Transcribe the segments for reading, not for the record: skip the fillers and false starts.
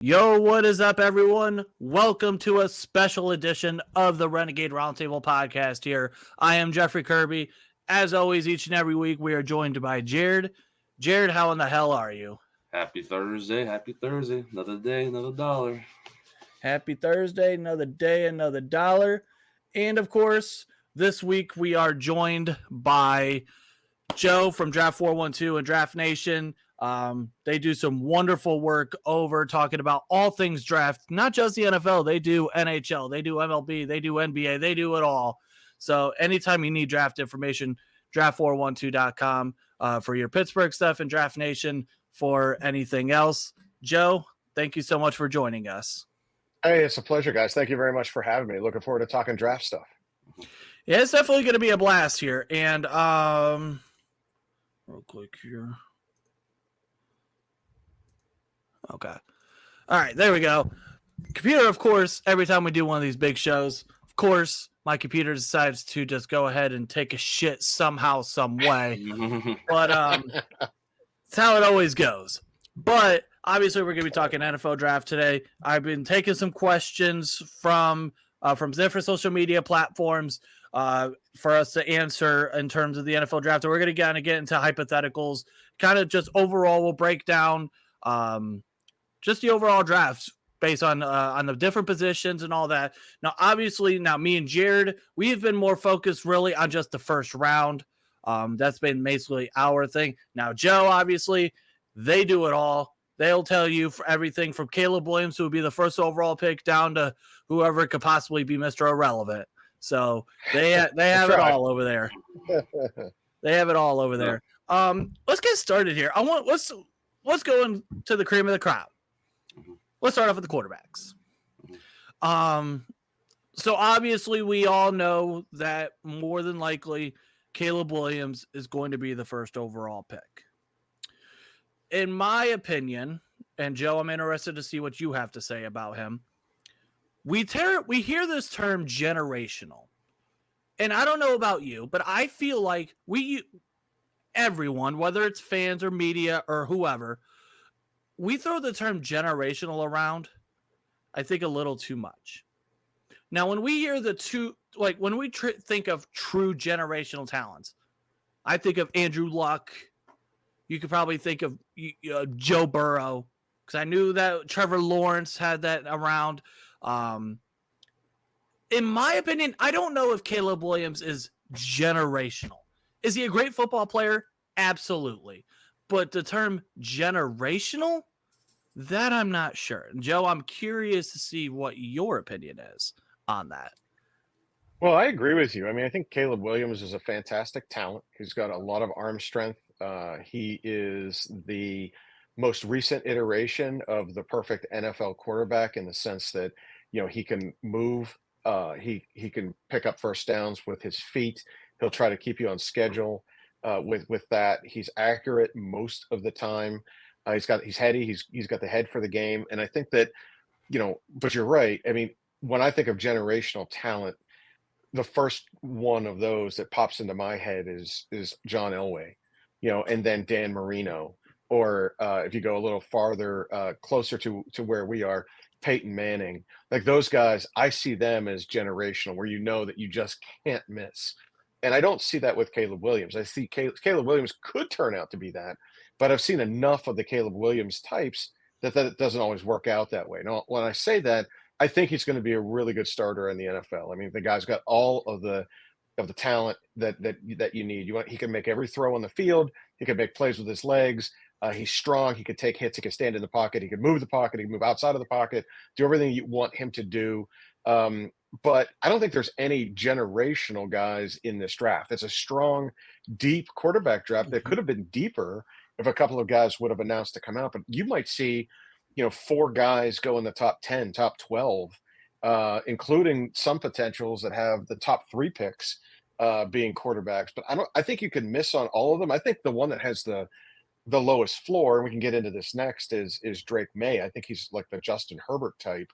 Yo, what is up, everyone? Welcome to a special edition of the Renegade Roundtable podcast here. I am Jeffrey Kirby. As always, each and every week, we are joined by Jarryd. Jarryd, how in the hell are you? Happy Thursday. Another day, another dollar. Happy Thursday, another day, another dollar. And of course, this week we are joined by Joe from Draft 412 and Draft Nation. They do some wonderful work over talking about all things draft, not just the NFL. They do NHL, they do MLB, they do NBA, they do it all. So anytime you need draft information, draft412.com for your Pittsburgh stuff and Draft Nation for anything else. Joe, thank you so much for joining us. Hey, it's a pleasure, guys. Thank you very much for having me. Looking forward to talking draft stuff. Yeah, it's definitely going to be a blast here. And real quick here. Okay. All right, there we go. Computer, of course, every time we do one of these big shows, of course, my computer decides to just go ahead and take a shit somehow, some way. But it's how it always goes. But obviously, we're going to be talking NFL draft today. I've been taking some questions from different social media platforms for us to answer in terms of the NFL draft. And we're going to kind of get into hypotheticals, kind of just overall. We'll break down just the overall draft based on the different positions and all that. Now, obviously, me and Jarryd, we have been more focused really on just the first round. That's been basically our thing. Now, Joe, obviously, they do it all. They'll tell you for everything from Caleb Williams, who would be the first overall pick, down to whoever could possibly be Mr. Irrelevant. So they have it all over there. They have it all over there. Let's get started here. Let's go into the cream of the crop. Let's start off with the quarterbacks. So obviously we all know that more than likely Caleb Williams is going to be the first overall pick. In my opinion, and Joe, I'm interested to see what you have to say about him. We hear this term generational. And I don't know about you, but I feel like everyone, whether it's fans or media or whoever, we throw the term generational around, I think, a little too much. Now, when we hear when we think of true generational talents, I think of Andrew Luck. You could probably think of Joe Burrow, because I knew that Trevor Lawrence had that around. In my opinion, I don't know if Caleb Williams is generational. Is he a great football player? Absolutely. But the term generational, that I'm not sure. And Joe, I'm curious to see what your opinion is on that. Well, I agree with you. I mean, I think Caleb Williams is a fantastic talent. He's got a lot of arm strength. He is the most recent iteration of the perfect NFL quarterback in the sense that, he can move. He can pick up first downs with his feet. He'll try to keep you on schedule with that. He's accurate most of the time. He's heady. He's got the head for the game. And I think that, but you're right. I mean, when I think of generational talent, the first one of those that pops into my head is John Elway, and then Dan Marino, or if you go a little farther, closer to where we are, Peyton Manning. Like those guys, I see them as generational, where that you just can't miss. And I don't see that with Caleb Williams. I see Caleb Williams could turn out to be that, but I've seen enough of the Caleb Williams types that it doesn't always work out that way. Now, when I say that, I think he's going to be a really good starter in the NFL. I mean, the guy's got all of the talent that you need. He can make every throw on the field. He can make plays with his legs. He's strong. He can take hits. He can stand in the pocket. He can move the pocket. He can move outside of the pocket. Do everything you want him to do. But I don't think there's any generational guys in this draft. It's a strong, deep quarterback draft that could have been deeper if a couple of guys would have announced to come out. But you might see, 4 guys go in the top 10, top 12, including some potentials that have the top 3 picks being quarterbacks. But I think you can miss on all of them. I think the one that has the lowest floor, and we can get into this next, is Drake May. I think he's like the Justin Herbert type,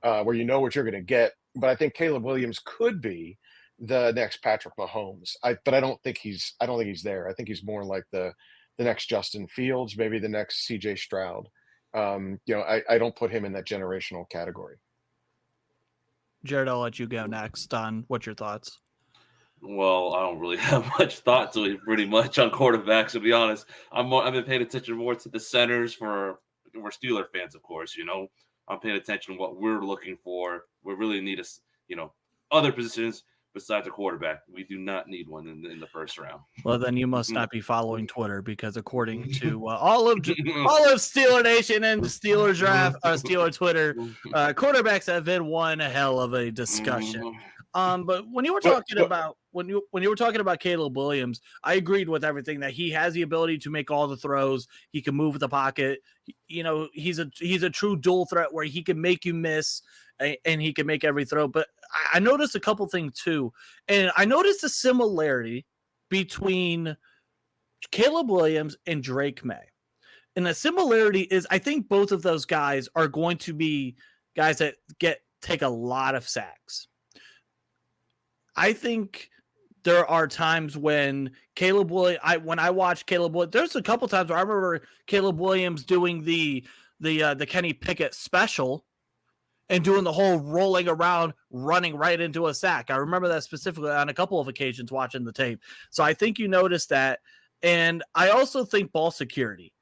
where you know what you're going to get. But I think Caleb Williams could be the next Patrick Mahomes. But I don't think he's there. I think he's more like the next Justin Fields, maybe the next CJ Stroud. I don't put him in that generational category. Jarryd, I'll let you go next on what's your thoughts. Well, I don't really have much thought to it, pretty much on quarterbacks. To be honest, I've been paying attention more to the centers for we're Steeler fans, of course. I'm paying attention to what we're looking for. We really need other positions besides a quarterback. We do not need one in the first round. Well, then you must not be following Twitter, because according to all of Steeler Nation and Steelers draft, Steeler Twitter, quarterbacks have been one hell of a discussion. But when you were talking about when you were talking about Caleb Williams, I agreed with everything, that he has the ability to make all the throws. He can move the pocket. He's a true dual threat where he can make you miss and he can make every throw. But I noticed a couple things too, and I noticed a similarity between Caleb Williams and Drake May. And the similarity is, I think both of those guys are going to be guys that take a lot of sacks. I think there are times when Caleb Williams, when I watch Caleb Williams, there's a couple times where I remember Caleb Williams doing the Kenny Pickett special and doing the whole rolling around, running right into a sack. I remember that specifically on a couple of occasions watching the tape. So I think you noticed that. And I also think ball security.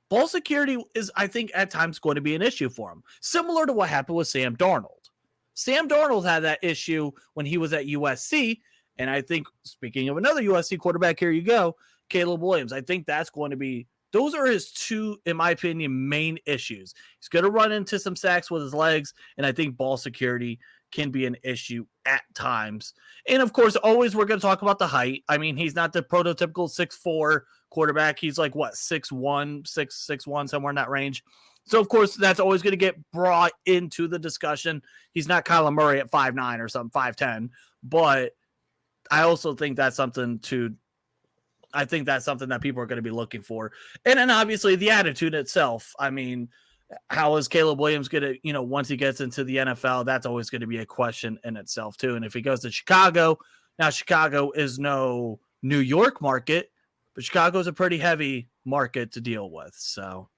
Ball security is, I think, at times going to be an issue for him. Similar to what happened with Sam Darnold. Sam Darnold had that issue when he was at USC. And I think, speaking of another USC quarterback, here you go, Caleb Williams. I think that's going to be, those are his two, in my opinion, main issues. He's going to run into some sacks with his legs, and I think ball security can be an issue at times. And, of course, always we're going to talk about the height. I mean, he's not the prototypical 6'4" quarterback. He's like, 6'1", 6'1", somewhere in that range. So, of course, that's always going to get brought into the discussion. He's not Kyler Murray at 5'9" or something, 5'10", but I also think that's something that people are going to be looking for. And then obviously the attitude itself. I mean, how is Caleb Williams going to, once he gets into the NFL, that's always going to be a question in itself too. And if he goes to Chicago, now Chicago is no New York market, but Chicago is a pretty heavy market to deal with. So,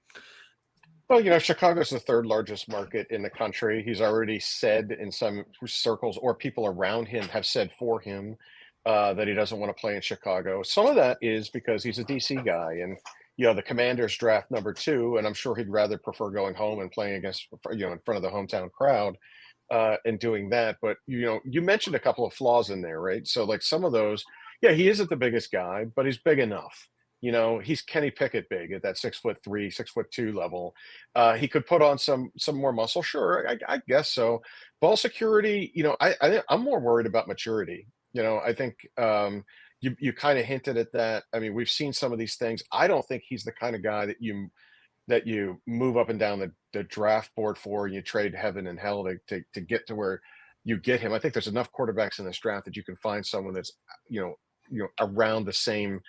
well, Chicago's the third largest market in the country. He's already said in some circles, or people around him have said for him, that he doesn't want to play in Chicago. Some of that is because he's a DC guy, and the Commanders draft number 2, and I'm sure he'd rather prefer going home and playing against in front of the hometown crowd, and doing that. But you mentioned a couple of flaws in there, right? So like some of those, yeah, he isn't the biggest guy, but he's big enough. He's Kenny Pickett big at that 6'3", 6'2" level. He could put on some more muscle, sure, I guess so. Ball security, I'm more worried about maturity. I think you kind of hinted at that. I mean, we've seen some of these things. I don't think he's the kind of guy that you move up and down the draft board for, and you trade heaven and hell to get to where you get him. I think there's enough quarterbacks in this draft that you can find someone that's around the same,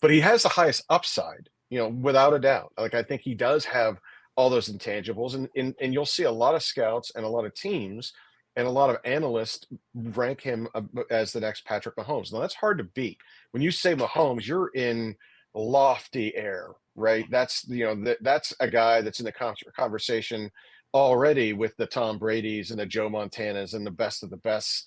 but he has the highest upside, without a doubt. Like, I think he does have all those intangibles, and you'll see a lot of scouts and a lot of teams and a lot of analysts rank him as the next Patrick Mahomes. Now, that's hard to beat. When you say Mahomes, you're in lofty air, right? That's that's a guy that's in the conversation already with the Tom Brady's and the Joe Montanas and the best of the best,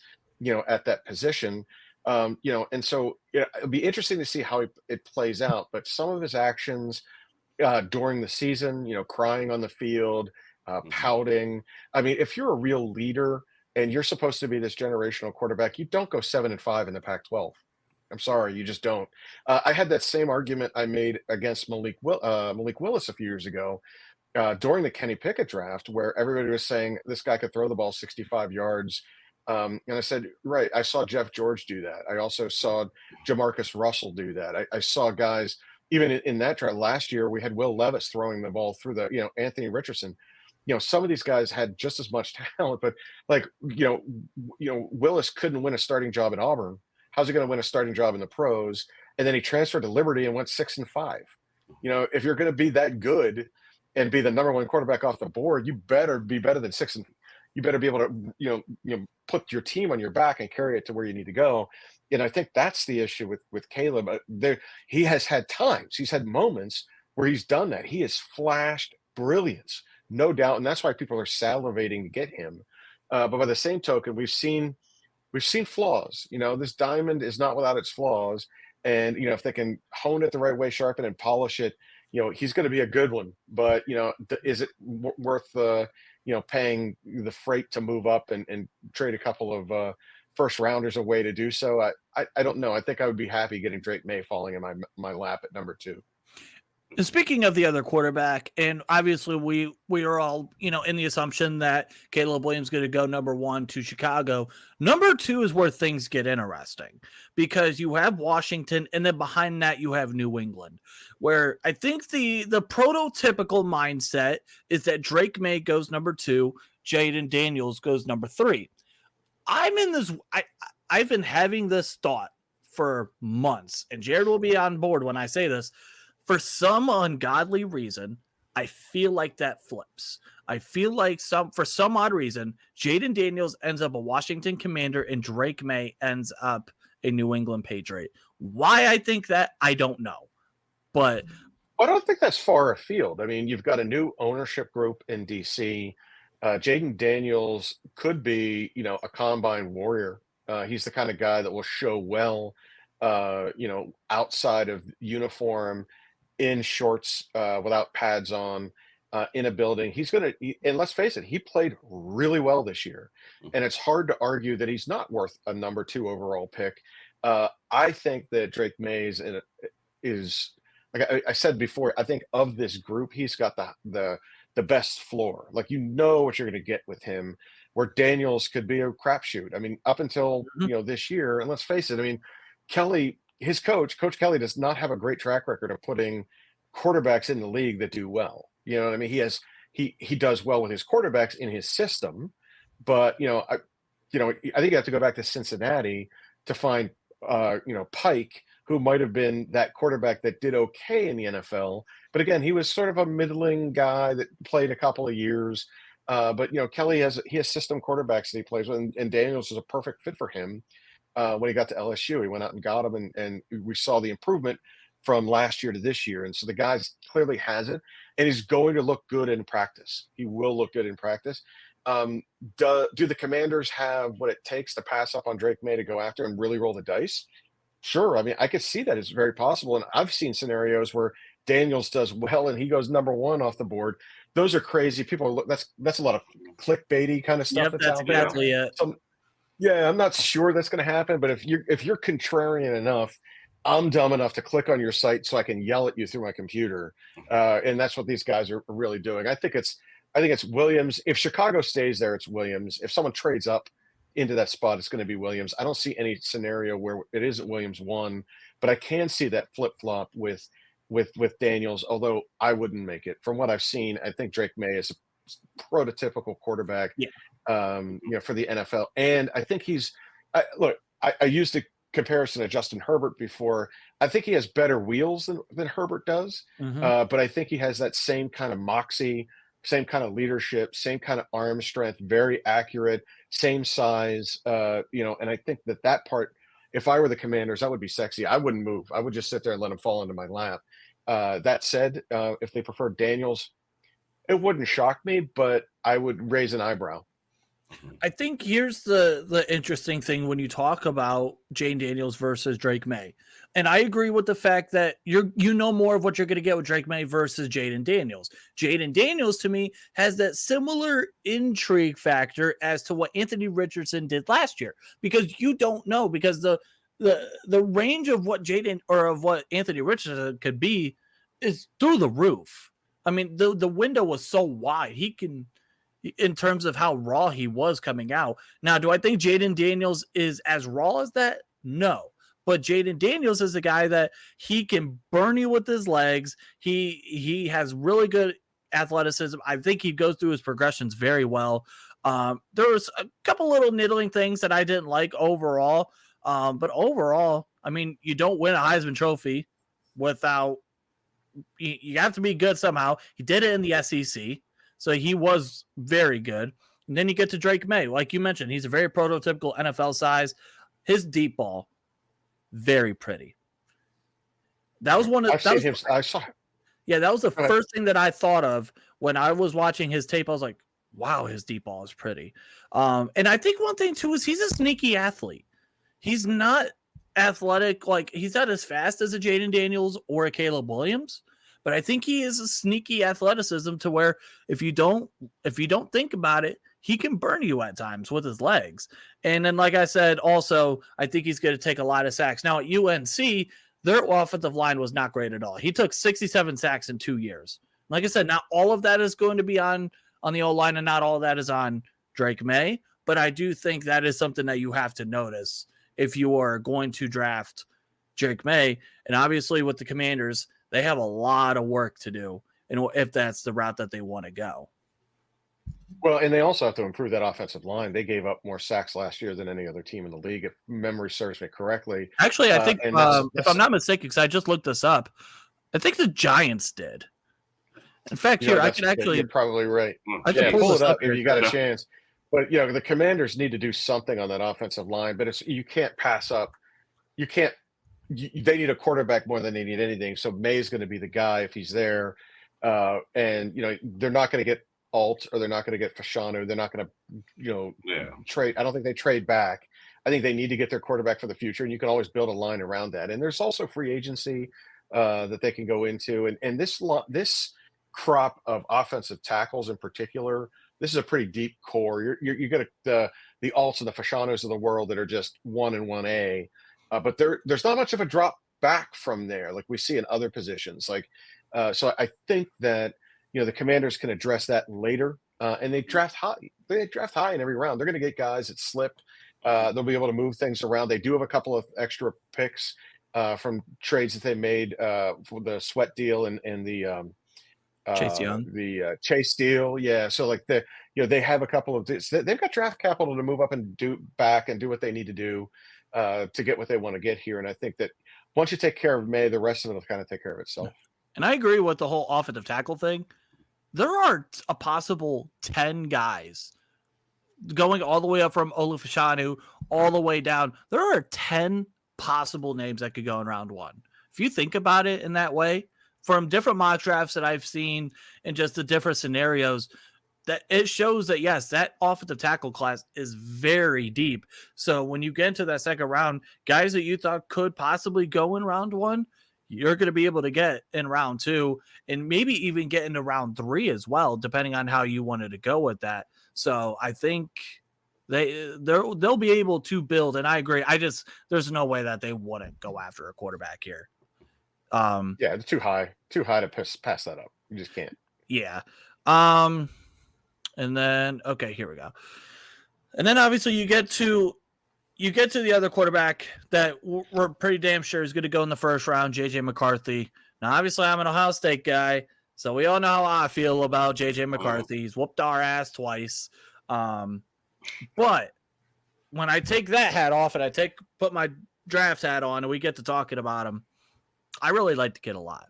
at that position. And so it'll be interesting to see how it plays out. But some of his actions during the season, crying on the field, pouting. I mean, if you're a real leader and you're supposed to be this generational quarterback, you don't go 7-5 in the Pac-12. I'm sorry, you just don't. I had that same argument I made against Malik Willis a few years ago during the Kenny Pickett draft, where everybody was saying this guy could throw the ball 65 yards. And I said, right, I saw Jeff George do that. I also saw Jamarcus Russell do that. I saw guys, even in that draft last year, we had Will Levis throwing the ball through Anthony Richardson. Some of these guys had just as much talent, but Willis couldn't win a starting job at Auburn. How's he going to win a starting job in the pros? And then he transferred to Liberty and went 6-5. If you're going to be that good and be the number one quarterback off the board, you better be better than 6. You better be able to, put your team on your back and carry it to where you need to go. And I think that's the issue with Caleb. He has had times, he's had moments where he's done that. He has flashed brilliance no doubt, and that's why people are salivating to get him. But by the same token, we've seen flaws. This diamond is not without its flaws, and if they can hone it the right way, sharpen and polish it, he's going to be a good one. But is it worth paying the freight to move up and trade a couple of first rounders away to do so? I don't know. I think I would be happy getting Drake May falling in my lap at number 2. And speaking of the other quarterback, and obviously we are all, in the assumption that Caleb Williams is going to go number 1 to Chicago. Number 2 is where things get interesting, because you have Washington, and then behind that you have New England, where I think the prototypical mindset is that Drake May goes number 2, Jaden Daniels goes number 3. I've been having this thought for months, and Jarryd will be on board when I say this. For some ungodly reason, I feel like that flips. I feel like for some odd reason, Jaden Daniels ends up a Washington Commander and Drake May ends up a New England Patriot. Why I think that, I don't know. But I don't think that's far afield. I mean, you've got a new ownership group in DC. Jaden Daniels could be, a combine warrior. He's the kind of guy that will show well, outside of uniform, in shorts, without pads on, in a building. And let's face it, he played really well this year. And it's hard to argue that he's not worth a number 2 overall pick. I think that Drake May is, like I said before, I think of this group, he's got the best floor. Like, what you're going to get with him, where Daniels could be a crapshoot. I mean, up until, this year, and let's face it, I mean, Kelly, his Coach Kelly, does not have a great track record of putting quarterbacks in the league that do well. You know what I mean? He does well with his quarterbacks in his system, but I think you have to go back to Cincinnati to find Pike, who might have been that quarterback that did okay in the NFL. But again, he was sort of a middling guy that played a couple of years. But Kelly has system quarterbacks that he plays with, and Daniels is a perfect fit for him. When he got to LSU, he went out and got him, and we saw the improvement from last year to this year. And so the guy clearly has it, and he's going to look good in practice. He will look good in practice. Do the Commanders have what it takes to pass up on Drake May to go after and really roll the dice? Sure. I mean, I could see that it's very possible. And I've seen scenarios where Daniels does well and he goes number 1 off the board. Those are crazy. People that's a lot of clickbaity kind of stuff. Yep, that's exactly it. So, yeah, I'm not sure that's going to happen, but if you're contrarian enough, I'm dumb enough to click on your site so I can yell at you through my computer, and that's what these guys are really doing. I think it's Williams. If Chicago stays there, it's Williams. If someone trades up into that spot, it's going to be Williams. I don't see any scenario where it isn't Williams 1, but I can see that flip flop with Daniels. Although I wouldn't make it. From what I've seen, I think Drake May is a prototypical quarterback. Yeah. For the NFL. And I think I used a comparison to Justin Herbert before. I think he has better wheels than Herbert does. But I think he has that same kind of moxie, same kind of leadership, same kind of arm strength, very accurate, same size, and I think that part, if I were the Commanders, that would be sexy. I wouldn't move. I would just sit there and let him fall into my lap. That said, if they prefer Daniels, it wouldn't shock me, but I would raise an eyebrow. I think here's the interesting thing when you talk about Jaden Daniels versus Drake May. And I agree with the fact that you know more of what you're going to get with Drake May versus Jaden Daniels. Jaden Daniels, to me, has that similar intrigue factor as to what Anthony Richardson did last year, because you don't know, because the range of what what Anthony Richardson could be is through the roof. I mean, the window was so wide. He can, in terms of how raw he was coming out. Now, do I think Jaden Daniels is as raw as that? No. But Jaden Daniels is a guy that he can burn you with his legs. He has really good athleticism. I think he goes through his progressions very well. There was a couple little niggling things that I didn't like overall. But overall, I mean, you don't win a Heisman Trophy without – you have to be good somehow. He did it in the SEC. So he was very good. And then you get to Drake May. Like you mentioned, he's a very prototypical NFL size. His deep ball, very pretty. That was one of I saw. Yeah, that was the Go ahead. first thing that I thought of when I was watching his tape. I was like, wow, his deep ball is pretty. And I think one thing too is he's a sneaky athlete. He's not athletic, like he's not as fast as a Jaden Daniels or a Caleb Williams, but I think he is a sneaky athleticism to where if you don't think about it, he can burn you at times with his legs. And then, like I said, also, I think he's going to take a lot of sacks. Now at UNC, their offensive line was not great at all. He took 67 sacks in 2 years. Like I said, not all of that is going to be on the O-line, and not all of that is on Drake May, but I do think that is something that you have to notice if you are going to draft Drake May. And obviously with the Commanders, they have a lot of work to do, and if that's the route that they want to go. Well, and they also have to improve that offensive line. They gave up more sacks last year than any other team in the league, if memory serves me correctly. Actually, I think, and if I'm not mistaken, because I just looked this up, I think the Giants did. In fact, You know, here, I that's- can actually, You're probably right. I can Yeah, pull pull this it up up here. if you got a Yeah. chance. But you know, the Commanders need to do something on that offensive line. But you can't pass up. You can't. They need a quarterback more than they need anything. So May's going to be the guy if he's there. And you know, they're not going to get Alt, or they're not going to get Fashanu. They're not going to, you know, Yeah. trade. I don't think they trade back. I think they need to get their quarterback for the future, and you can always build a line around that. And there's also free agency that they can go into. And this crop of offensive tackles in particular, this is a pretty deep core. You get the Alts and the Fashanos of the world that are just 1 and 1A, but there's not much of a drop back from there like we see in other positions. Like, so I think that, you know, the Commanders can address that later, and they draft high. They draft high in every round. They're going to get guys that slip. They'll be able to move things around. They do have a couple of extra picks from trades that they made for the Sweat deal and the Chase Young. the Chase deal. Yeah. So like they have a couple of they've got draft capital to move up and do what they need to do to get what they want to get here. And I think that once you take care of May, the rest of it will kind of take care of itself. And I agree with the whole offensive tackle thing. There are a possible 10 guys going all the way up from Olufashanu all the way down. There are 10 possible names that could go in round one. If you think about it in that way, from different mock drafts that I've seen and just the different scenarios, that it shows that, yes, that offensive tackle class is very deep. So when you get into that second round, guys that you thought could possibly go in round one, you're going to be able to get in round two, and maybe even get into round three as well, depending on how you wanted to go with that. So I think they'll be able to build, and I agree. There's no way that they wouldn't go after a quarterback here. Yeah, it's too high to pass that up. You just can't. Yeah. And then, okay, here we go. And then obviously you get to the other quarterback that we're pretty damn sure is going to go in the first round, JJ McCarthy. Now, obviously I'm an Ohio State guy, so we all know how I feel about JJ McCarthy. He's whooped our ass twice. But when I take that hat off and put my draft hat on and we get to talking about him, I really like the kid a lot.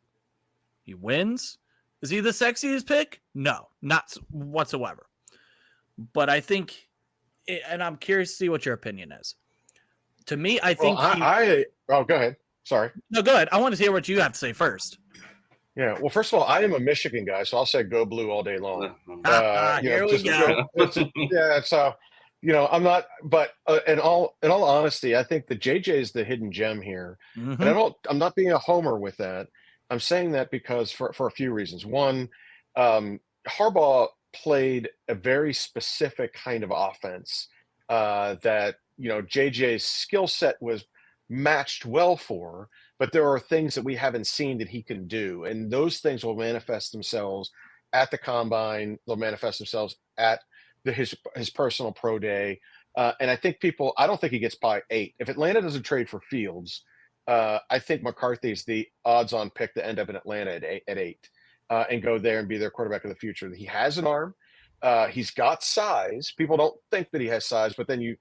He wins. Is he the sexiest pick? No, not whatsoever. But I think, and I'm curious to see what your opinion is. To me, I think go ahead. Sorry. No, go ahead. I want to hear what you have to say first. Yeah. Well, first of all, I am a Michigan guy, so I'll say go blue all day long. Here we go. Yeah. So, you know, I'm not, but in all honesty, I think that JJ is the hidden gem here. Mm-hmm. And I'm not being a homer with that. I'm saying that because for a few reasons. One, Harbaugh played a very specific kind of offense that, you know, JJ's skill set was matched well for, but there are things that we haven't seen that he can do. And those things will manifest themselves at the combine. They'll manifest themselves at his personal pro day. And I think I don't think he gets by 8. If Atlanta doesn't trade for Fields, I think McCarthy's the odds-on pick to end up in Atlanta at 8 and go there and be their quarterback of the future. He has an arm. He's got size. People don't think that he has size, but then you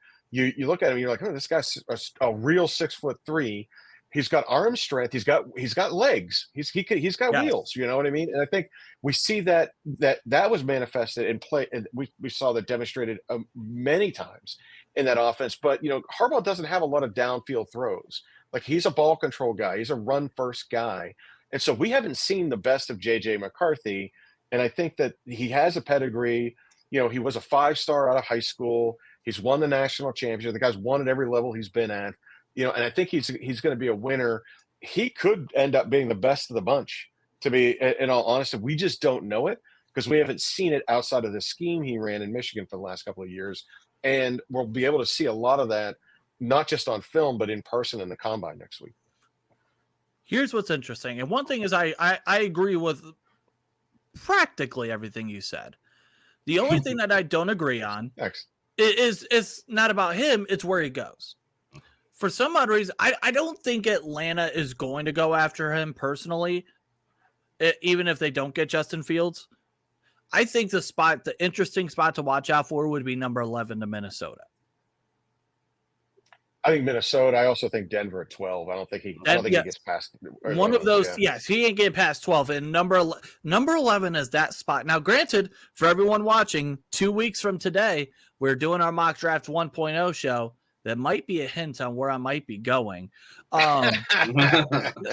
look at him and you're like, oh, this guy's a real 6'3". He's got arm strength. He's got legs. He's got wheels. You know what I mean? And I think we see that was manifested in play, and we saw that demonstrated many times in that offense. But you know, Harbaugh doesn't have a lot of downfield throws. Like, he's a ball control guy. He's a run first guy. And so we haven't seen the best of JJ McCarthy. And I think that he has a pedigree. You know, he was a 5-star out of high school. He's won the national championship. The guy's won at every level he's been at. You know, and I think he's going to be a winner. He could end up being the best of the bunch, to be in all honesty. We just don't know it because we haven't seen it outside of the scheme he ran in Michigan for the last couple of years. And we'll be able to see a lot of that, not just on film, but in person in the combine next week. Here's what's interesting. And one thing is I agree with practically everything you said. The only thing that I don't agree on is not about him. It's where he goes. For some odd reason, I don't think Atlanta is going to go after him personally, even if they don't get Justin Fields. I think the interesting spot to watch out for would be number 11 to Minnesota. I think Minnesota. I also think Denver at 12. I don't think he gets past one of those. Yeah. Yes, he ain't getting past 12. And number 11 is that spot. Now, granted, for everyone watching, 2 weeks from today, we're doing our mock draft 1.0 show. That might be a hint on where I might be going. There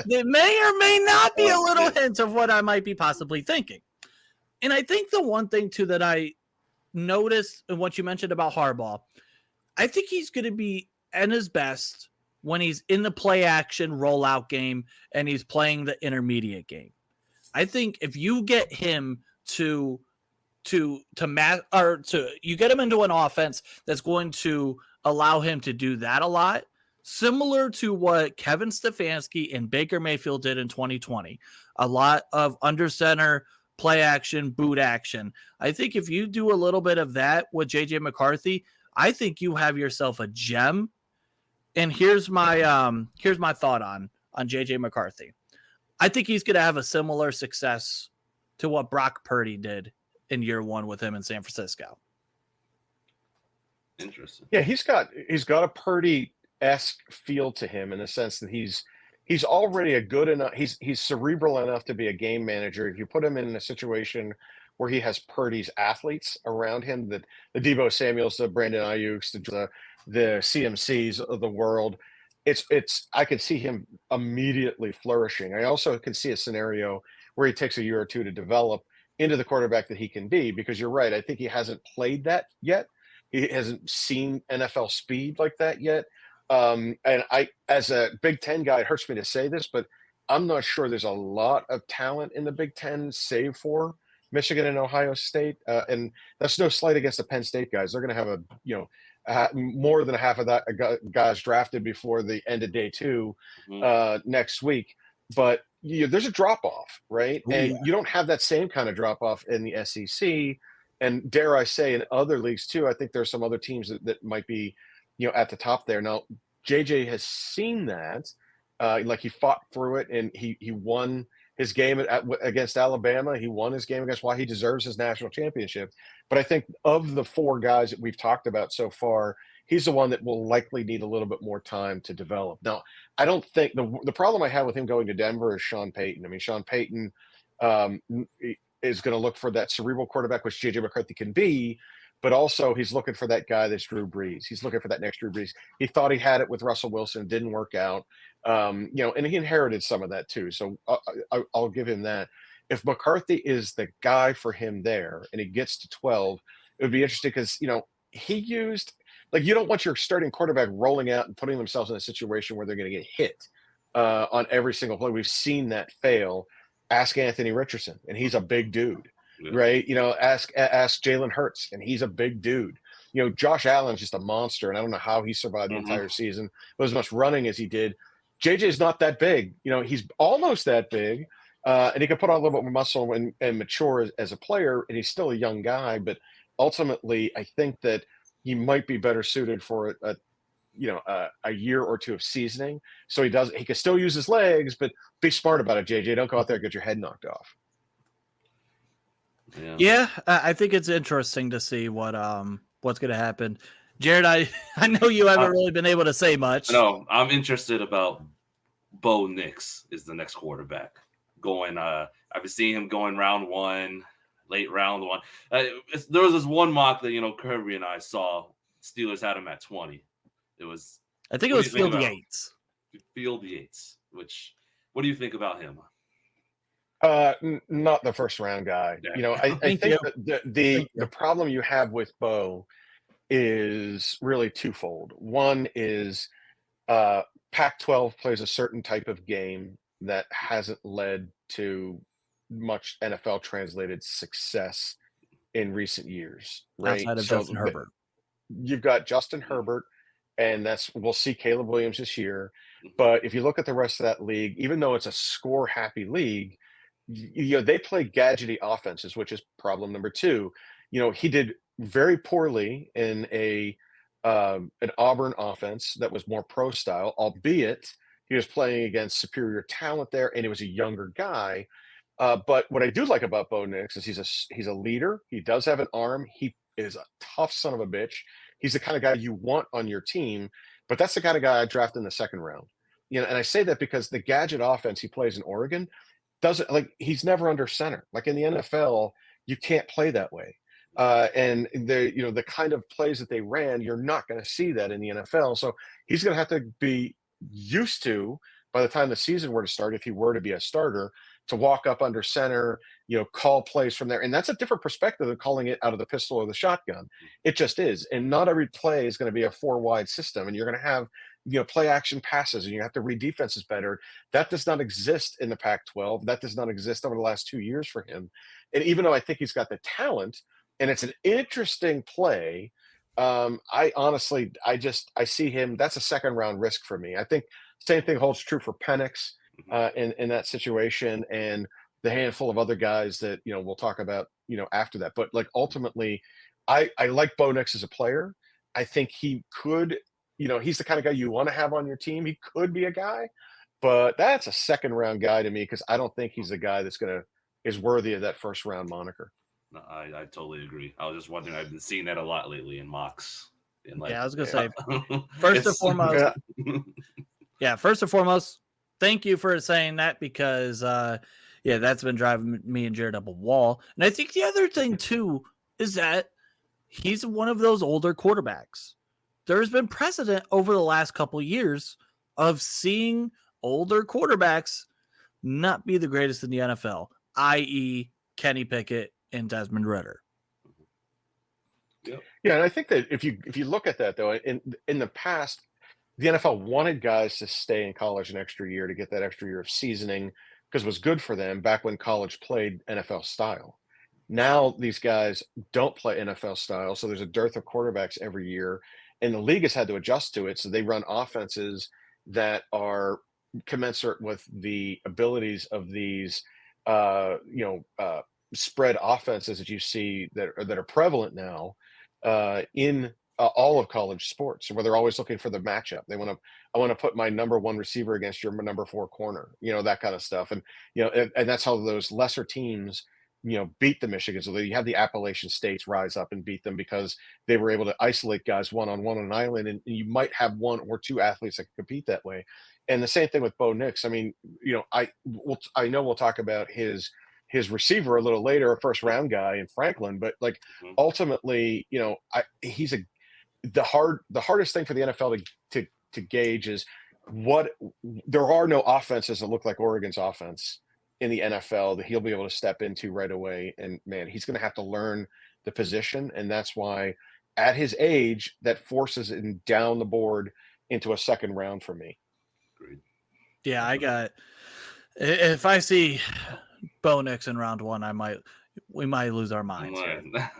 may or may not be a little hint of what I might be possibly thinking. And I think the one thing, too, that I noticed and what you mentioned about Harbaugh, I think he's going to be at his best when he's in the play action rollout game and he's playing the intermediate game. I think if you get him you get him into an offense that's going to allow him to do that a lot, similar to what Kevin Stefanski and Baker Mayfield did in 2020, a lot of under center play action, boot action. I think if you do a little bit of that with JJ McCarthy, I think you have yourself a gem. And here's my thought on JJ McCarthy. I think he's going to have a similar success to what Brock Purdy did in year one with him in San Francisco. Interesting. Yeah, he's got a Purdy-esque feel to him in the sense that he's already a good enough. He's cerebral enough to be a game manager. If you put him in a situation where he has Purdy's athletes around him, the Deebo Samuels, the Brandon Ayuks, the CMCs of the world, I could see him immediately flourishing. I also can see a scenario where he takes a year or two to develop into the quarterback that he can be, because you're right. I think he hasn't played that yet. He hasn't seen NFL speed like that yet. And I, as a Big Ten guy, it hurts me to say this, but I'm not sure there's a lot of talent in the Big Ten, save for Michigan and Ohio State. And that's no slight against the Penn State guys. They're going to have more than half of that guys drafted before the end of day 2 next week. But there's a drop off, right? Ooh, and yeah. You don't have that same kind of drop off in the SEC. And dare I say, in other leagues too. I think there's some other teams that might be, at the top there. Now, JJ has seen that, like he fought through it, and he won his game against Alabama. He won his game against why he deserves his national championship. But I think of the 4 guys that we've talked about so far, he's the one that will likely need a little bit more time to develop. Now, I don't think the problem I have with him going to Denver is Sean Payton. I mean, Sean Payton is going to look for that cerebral quarterback, which JJ McCarthy can be, but also he's looking for that guy that's Drew Brees. He's looking for that next Drew Brees. He thought he had it with Russell Wilson. It didn't work out. And he inherited some of that too. So I'll give him that. If McCarthy is the guy for him there and he gets to 12, it would be interesting because, he used, like, you don't want your starting quarterback rolling out and putting themselves in a situation where they're going to get hit on every single play. We've seen that fail. Ask Anthony Richardson, and he's a big dude, right? Ask Jalen Hurts, and he's a big dude. Josh Allen's just a monster, and I don't know how he survived the entire season with as much running as he did. JJ's not that big. He's almost that big, and he can put on a little bit more muscle and mature as a player, and he's still a young guy. But ultimately, I think that he might be better suited for a year or 2 of seasoning. So he can still use his legs, but be smart about it, JJ. Don't go out there and get your head knocked off. Yeah, I think it's interesting to see what's going to happen. Jarryd, I know you haven't really been able to say much. No, I'm interested about Bo Nix is the next quarterback going. I've been seeing him going round 1, late round 1. There was this one mock that Kirby and I saw. Steelers had him at 20. I think it was Field Yates. Field Yates. What do you think about him? Not the first round guy. Yeah. You know, I Thank think you. that Thank the you. problem you have with Bo is really twofold. One is uh, Pac-12 plays a certain type of game that hasn't led to much NFL translated success in recent years, right? Outside of So Justin Herbert. you've got Justin Herbert, and we'll see Caleb Williams this year. Mhm. But if you look at the rest of that league, even though it's a score happy league, you know, they play gadgety offenses, which is problem number two. You know, he did very poorly in an Auburn offense that was more pro style, albeit he was playing against superior talent there, and he was a younger guy. But what I do like about Bo Nix is he's a leader. He does have an arm. He is a tough son of a bitch. He's the kind of guy you want on your team, but that's the kind of guy I draft in the second round. You know, and I say that because the gadget offense he plays in Oregon doesn't, like, he's never under center. Like in the NFL, you can't play that way. And the kind of plays that they ran, you're not going to see that in the NFL. So he's going to have to be used to, by the time the season were to start, if he were to be a starter, to walk up under center, you know, call plays from there. And that's a different perspective than calling it out of the pistol or the shotgun. It just is. And not every play is going to be a four wide system. And you're going to have, you know, play action passes, and you have to read defenses better. That does not exist in the Pac-12. That does not exist over the last 2 years for him. And even though I think he's got the talent, and it's an interesting play, I honestly, I see him. That's a second round risk for me. I think same thing holds true for Penix in that situation, and the handful of other guys that, you know, we'll talk about, you know, after that. But like ultimately, I like Bo Nix as a player. I think he could, you know, he's the kind of guy you want to have on your team. He could be a guy, but that's a second round guy to me, because I don't think he's a guy is worthy of that first round moniker. No, I totally agree. I was just wondering. I've been seeing that a lot lately in mocks. In Yeah, I was gonna yeah. say first and foremost. Yeah. First and foremost, thank you for saying that, because that's been driving me and Jarryd up a wall. And I think the other thing too is that he's one of those older quarterbacks. There's been precedent over the last couple of years of seeing older quarterbacks not be the greatest in the NFL, i.e. Kenny Pickett and Desmond Ridder. Yeah, and I think that if you look at that though, in the past, the NFL wanted guys to stay in college an extra year to get that extra year of seasoning, because it was good for them back when college played NFL style. Now these guys don't play NFL style, so there's a dearth of quarterbacks every year, and the league has had to adjust to it. So they run offenses that are commensurate with the abilities of these, spread offenses that you see that are prevalent now in all of college sports, where they're always looking for the matchup. I want to put my number one receiver against your number four corner, you know, that kind of stuff. And, you know, and that's how those lesser teams, you know, beat the Michigan. So you have the Appalachian states rise up and beat them because they were able to isolate guys one-on-one on an island. And you might have one or two athletes that can compete that way. And the same thing with Bo Nix. I mean, you know, I know we'll talk about his receiver a little later, a first round guy in Franklin, but like ultimately, you know, the hardest thing for the NFL to gauge is there are no offenses that look like Oregon's offense in the NFL that he'll be able to step into right away. And man, he's going to have to learn the position. And that's why at his age, that forces him down the board into a second round for me. Agreed. Yeah, if I see Bo Nix in round one, we might lose our minds here.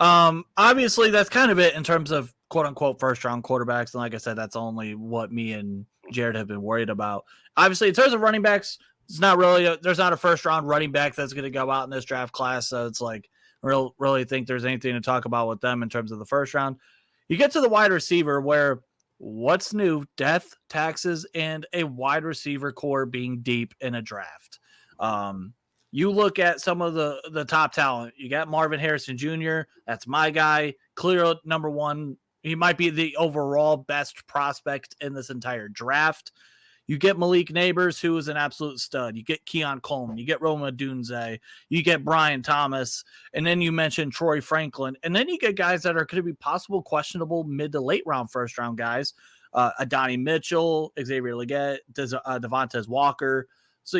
Obviously that's kind of it in terms of quote unquote first round quarterbacks. And like I said, that's only what me and Jarryd have been worried about. Obviously, in terms of running backs, it's not really there's not a first round running back that's going to go out in this draft class. So it's like, really think there's anything to talk about with them in terms of the first round. You get to the wide receiver, where what's new? Death, taxes, and a wide receiver core being deep in a draft. You look at some of the top talent. You got Marvin Harrison Jr. That's my guy. Clear number one. He might be the overall best prospect in this entire draft. You get Malik Neighbors, who is an absolute stud. You get Keon Coleman. You get Roma Dunze. You get Brian Thomas. And then you mentioned Troy Franklin. And then you get guys that are going to be possible questionable mid to late round first round guys. Adonai Mitchell, Xavier Legette, Devontae Walker. So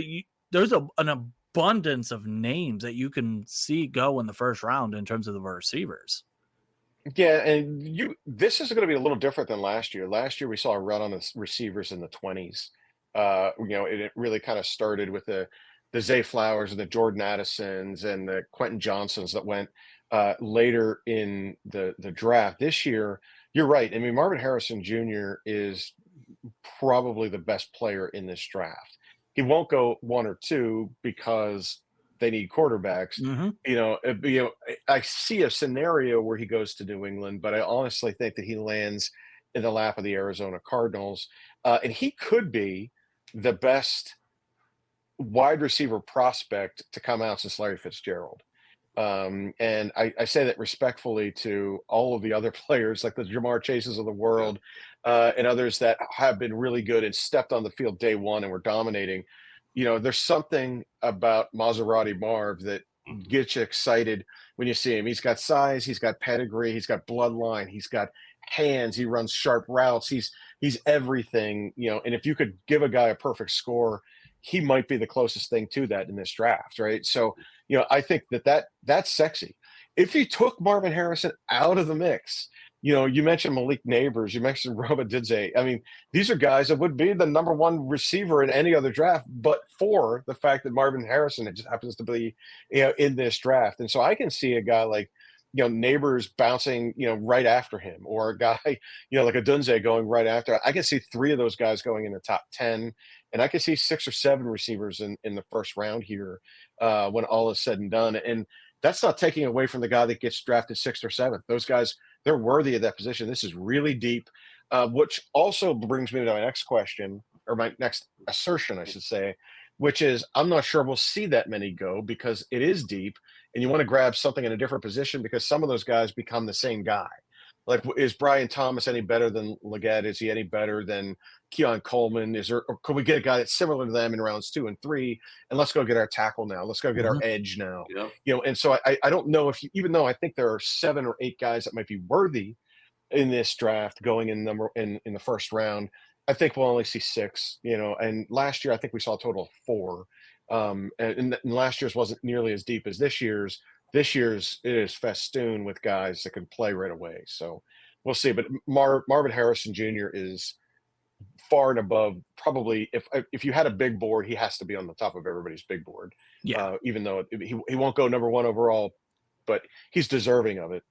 there's an abundance of names that you can see go in the first round in terms of the receivers. Yeah, and this is going to be a little different than last year. Last year we saw a run on the receivers in the 20s. It really kind of started with the Zay Flowers and the Jordan Addisons and the Quentin Johnsons that went later in the draft. This year, you're right. I mean, Marvin Harrison Jr. is probably the best player in this draft. He won't go 1 or 2 because they need quarterbacks. I see a scenario where he goes to New England, but I honestly think that he lands in the lap of the Arizona Cardinals, and he could be the best wide receiver prospect to come out since Larry Fitzgerald. And I say that respectfully to all of the other players like the Jamar Chases of the world, and others that have been really good and stepped on the field day one and were dominating. There's something about Maserati Marv that gets you excited when you see him. He's got size, he's got pedigree, he's got bloodline, he's got hands, he runs sharp routes, he's everything, and if you could give a guy a perfect score, he might be the closest thing to that in this draft, right? So, I think that's sexy. If he took Marvin Harrison out of the mix, you mentioned Malik Neighbors, you mentioned Robert Didzey. I mean, these are guys that would be the number one receiver in any other draft, but for the fact that Marvin Harrison just happens to be, in this draft. And so I can see a guy like, Neighbors bouncing, right after him, or a guy, like a Dunze going right after. I can see 3 of those guys going in the top 10, and I can see 6 or 7 receivers in the first round here when all is said and done. And that's not taking away from the guy that gets drafted 6th or 7th. Those guys, they're worthy of that position. This is really deep, which also brings me to my next question, or my next assertion, I should say, which is I'm not sure we'll see that many go because it is deep, and you want to grab something in a different position because some of those guys become the same guy. Like, is Brian Thomas any better than Leggett? Is he any better than Keon Coleman? Or could we get a guy that's similar to them in rounds 2 and 3? And let's go get our tackle now. Let's go get our edge now. Yeah. And so I don't know if even though I think there are 7 or 8 guys that might be worthy in this draft going in the first round, I think we'll only see 6. And last year I think we saw a total of 4. And last year's wasn't nearly as deep as this year's. This year's it is festooned with guys that can play right away. So we'll see. But Marvin Harrison Jr. is far and above. Probably, if you had a big board, he has to be on the top of everybody's big board. Yeah. Even though he won't go number 1 overall, but he's deserving of it.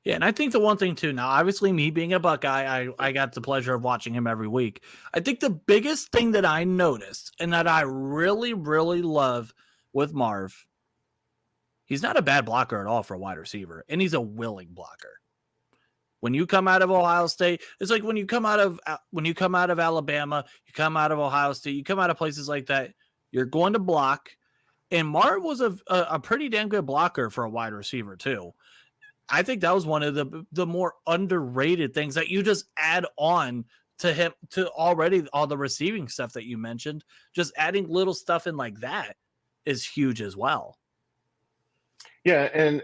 Yeah, and I think the one thing too, now obviously me being a Buckeye, I got the pleasure of watching him every week. I think the biggest thing that I noticed and that I really, really love with Marv, he's not a bad blocker at all for a wide receiver, and he's a willing blocker. When you come out of Ohio State, it's like when you come out of Alabama, you come out of Ohio State, you come out of places like that, you're going to block. And Marv was a pretty damn good blocker for a wide receiver too. I think that was one of the more underrated things that you just add on to him, to already all the receiving stuff that you mentioned. Just adding little stuff in like that is huge as well. Yeah, and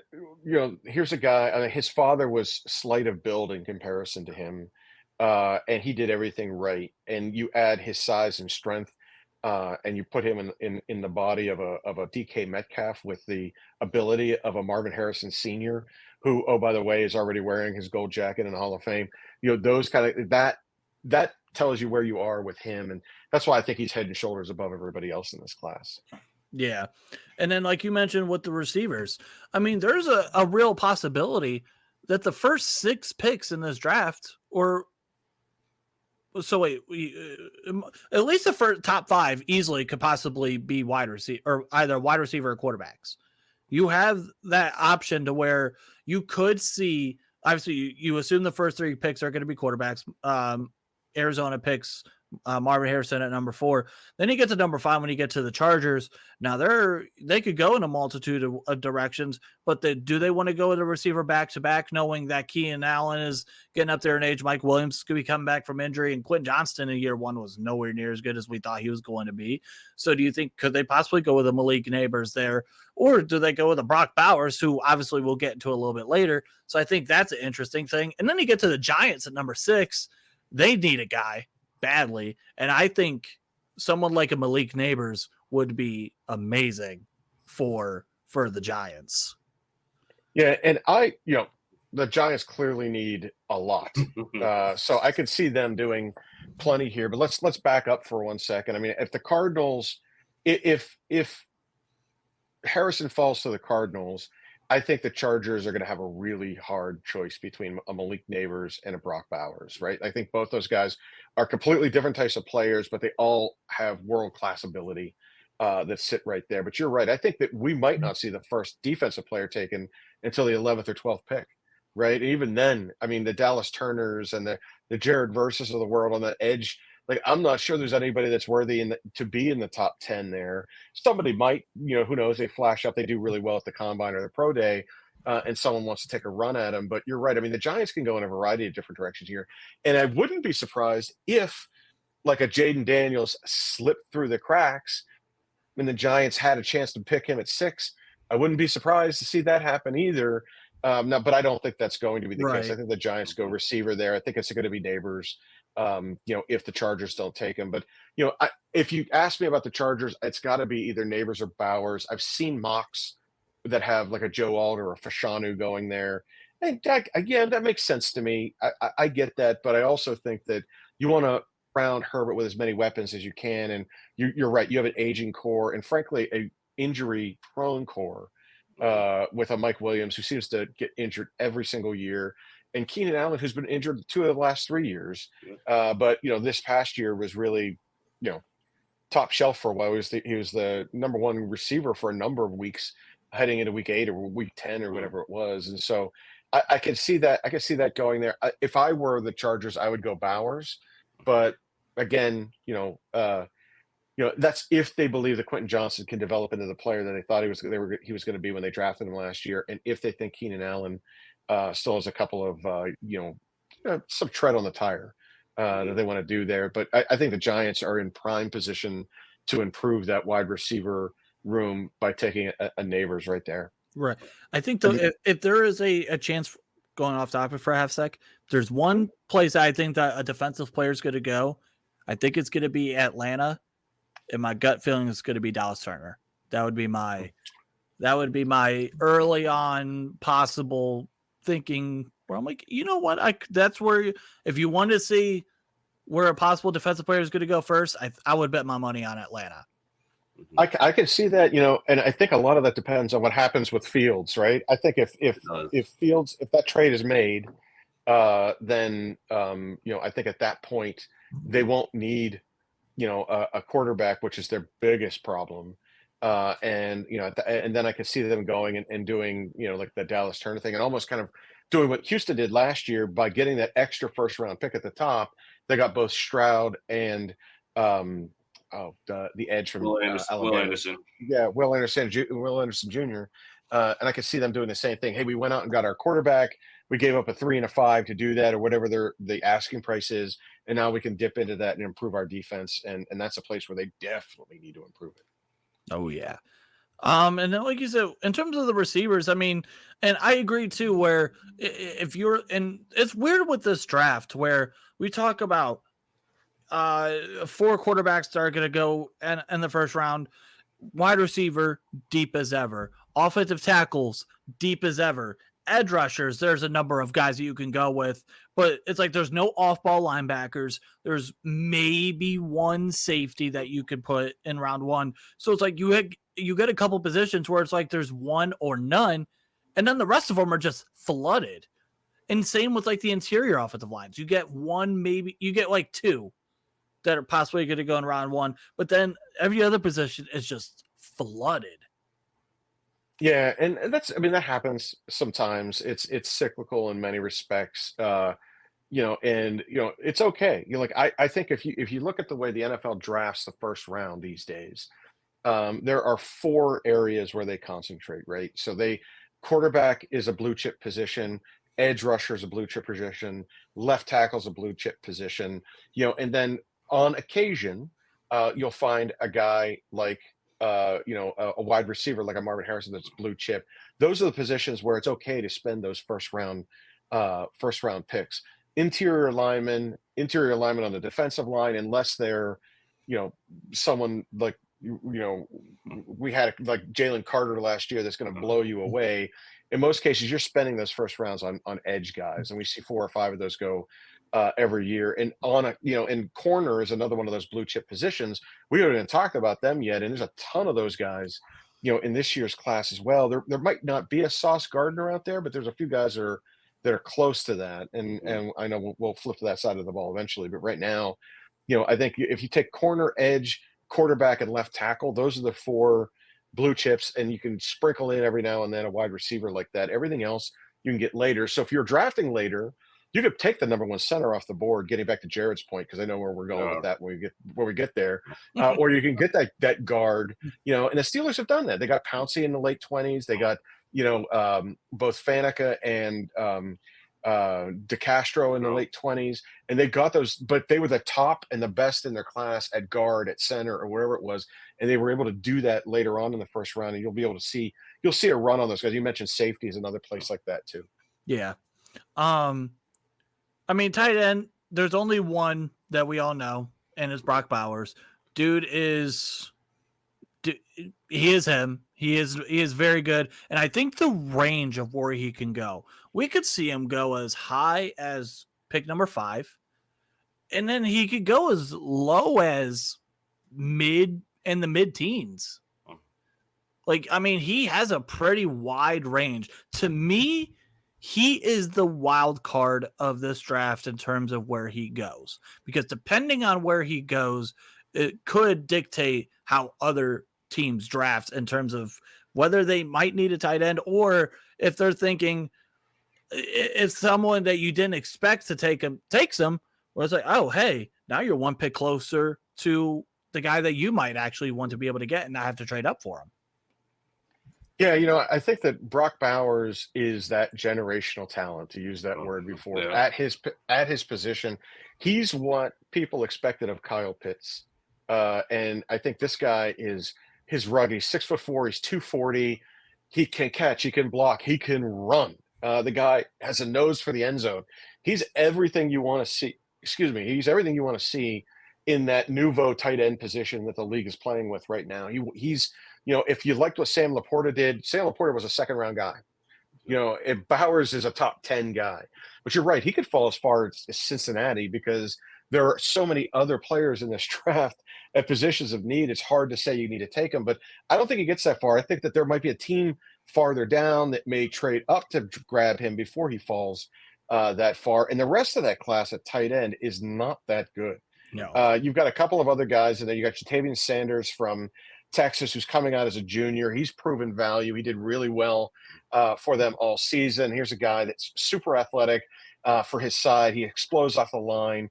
here's a guy. I mean, his father was slight of build in comparison to him, and he did everything right. And you add his size and strength, and you put him in the body of a DK Metcalf with the ability of a Marvin Harrison Sr., who, oh, by the way, is already wearing his gold jacket in the Hall of Fame. Those kind of that tells you where you are with him, and that's why I think he's head and shoulders above everybody else in this class. Yeah. And then, like you mentioned with the receivers, I mean, there's a real possibility that the first 6 picks in this draft, at least the first top 5 easily could possibly be wide receiver, or either wide receiver or quarterbacks. You have that option to where you could see, obviously you assume the first 3 picks are going to be quarterbacks. Arizona picks Marvin Harrison at number 4. Then you get to number 5 when you get to the Chargers. Now they could go in a multitude of directions, but do they want to go with a receiver back-to-back, knowing that Keenan Allen is getting up there in age? Mike Williams could be coming back from injury, and Quentin Johnston in year 1 was nowhere near as good as we thought he was going to be. So do you think, could they possibly go with a Malik Neighbors there, or do they go with a Brock Bowers, who obviously we'll get into a little bit later? So I think that's an interesting thing. And then you get to the Giants at number 6. They need a guy badly, and I think someone like a Malik Neighbors would be amazing for the Giants. Yeah, and the Giants clearly need a lot. So I could see them doing plenty here. But let's back up for 1 second. I mean, if the Cardinals, if Harrison falls to the Cardinals, I think the Chargers are going to have a really hard choice between a Malik Neighbors and a Brock Bowers, right? I think both those guys are completely different types of players, but they all have world-class ability that sit right there. But you're right. I think that we might not see the first defensive player taken until the 11th or 12th pick, right? And even then, I mean, the Dallas Turners and the Jarryd Verses of the world on the edge, like, I'm not sure there's anybody that's worthy to be in the top 10 there. Somebody might, who knows, they flash up, they do really well at the combine or the pro day, and someone wants to take a run at them. But you're right. I mean, the Giants can go in a variety of different directions here. And I wouldn't be surprised if, like, a Jaden Daniels slipped through the cracks and the Giants had a chance to pick him at 6. I wouldn't be surprised to see that happen either. No, but I don't think that's going to be the case. I think the Giants go receiver there. I think it's going to be Neighbors. If the Chargers don't take him. But, if you ask me about the Chargers, it's got to be either Neighbors or Bowers. I've seen mocks that have like a Joe Alder or a Fashanu going there. And again, that makes sense to me. I get that. But I also think that you want to round Herbert with as many weapons as you can. And you're right. You have an aging core and, frankly, a injury-prone core with a Mike Williams who seems to get injured every single year. And Keenan Allen, who's been injured 2 of the last 3 years. But, this past year was really, top shelf for a while. He was the number 1 receiver for a number of weeks heading into week 8 or week 10 or whatever it was. And so I could see that. I could see that going there. If I were the Chargers, I would go Bowers. But again, that's if they believe that Quentin Johnson can develop into the player that they thought he was going to be when they drafted him last year. And if they think Keenan Allen still has a couple of some tread on the tire that they want to do there. But I think the Giants are in prime position to improve that wide receiver room by taking a Neighbors right there. Right. I think though, if there is a chance, going off topic for a half sec, there's one place I think that a defensive player is going to go. I think it's going to be Atlanta, and my gut feeling is going to be Dallas Turner. That would be my early on possible thinking where I'm like, you know what? That's where if you want to see where a possible defensive player is going to go first, I would bet my money on Atlanta. I can see that, and I think a lot of that depends on what happens with Fields, right? I think if Fields, if that trade is made, then I think at that point they won't need a quarterback, which is their biggest problem. And then I could see them going and doing like the Dallas Turner thing and almost kind of doing what Houston did last year by getting that extra first round pick at the top. They got both Stroud and the edge from Alabama. Will Anderson. Yeah, Will Anderson Jr. And I could see them doing the same thing. Hey, we went out and got our quarterback. We gave up a 3 and a 5 to do that, or whatever the asking price is, and now we can dip into that and improve our defense. And that's a place where they definitely need to improve it. Oh yeah. And then, like you said, in terms of the receivers, I mean, and I agree too, where if you're, and it's weird with this draft where we talk about 4 quarterbacks that are going to go in the first round, wide receiver, deep as ever, offensive tackles, deep as ever, edge rushers, there's a number of guys that you can go with, but it's like there's no off-ball linebackers. There's maybe one safety that you could put in round 1. So it's like you get a couple positions where it's like there's one or none, and then the rest of them are just flooded. And same with like the interior offensive lines. You get one, maybe you get like 2 that are possibly going to go in round 1, but then every other position is just flooded. Yeah, and that happens sometimes. It's cyclical in many respects. And it's okay. I think if you look at the way the NFL drafts the first round these days, there are 4 areas where they concentrate, right? So quarterback is a blue chip position, edge rusher is a blue chip position, left tackle is a blue chip position, and then on occasion, you'll find a guy like a wide receiver like a Marvin Harrison that's blue chip. Those are the positions where it's okay to spend those first round picks. Interior alignment on the defensive line, unless they're, someone like we had like Jalen Carter last year that's going to blow you away. In most cases, you're spending those first rounds on edge guys, and we see 4 or 5 of those go every year. And and corner is another one of those blue chip positions. We haven't even talked about them yet, and there's a ton of those guys, in this year's class as well. There might not be a Sauce Gardner out there, but there's a few guys that are close to that. And I know we'll flip to that side of the ball eventually, but right now, I think if you take corner, edge, quarterback, and left tackle, those are the 4 blue chips, and you can sprinkle in every now and then a wide receiver like that. Everything else you can get later. So if you're drafting later, you could take the number 1 center off the board, getting back to Jared's point, because I know where we're going with that when we get there. Or you can get that guard, and the Steelers have done that. They got Pouncey in the late 20s. They got, both Faneca and DeCastro in the late 20s, and they got those, but they were the top and the best in their class at guard, at center, or wherever it was, and they were able to do that later on in the first round. And you'll see a run on those guys. You mentioned safety is another place like that too. Yeah. I mean, tight end, there's only one that we all know, and it's Brock Bowers. He is him. He is very good. And I think the range of where he can go, we could see him go as high as pick number 5. And then he could go as low as mid teens. Like, I mean, he has a pretty wide range. To me, he is the wild card of this draft in terms of where he goes, because depending on where he goes, it could dictate how other teams draft in terms of whether they might need a tight end, or if they're thinking if someone that you didn't expect to take him takes him, well, it's like, oh, hey, now you're 1 pick closer to the guy that you might actually want to be able to get and not have to trade up for him. Yeah, I think that Brock Bowers is that generational talent, to use that word before. Yeah. At his position. He's what people expected of Kyle Pitts. And I think this guy is his rug. He's 6'4", he's 240. He can catch, he can block, he can run. The guy has a nose for the end zone. He's everything you want to see. He's everything you want to see in that nouveau tight end position that the league is playing with right now. He's if you liked what Sam Laporta did, Sam Laporta was a 2nd-round guy. If Bowers is a top 10 guy. But you're right, he could fall as far as Cincinnati, because there are so many other players in this draft at positions of need. It's hard to say you need to take him, but I don't think he gets that far. I think that there might be a team farther down that may trade up to grab him before he falls that far. And the rest of that class at tight end is not that good. No. You've got a couple of other guys, and then you got Jatavian Sanders from Texas, who's coming out as a junior. He's proven value. He did really well for them all season. Here's a guy that's super athletic for his side. He explodes off the line.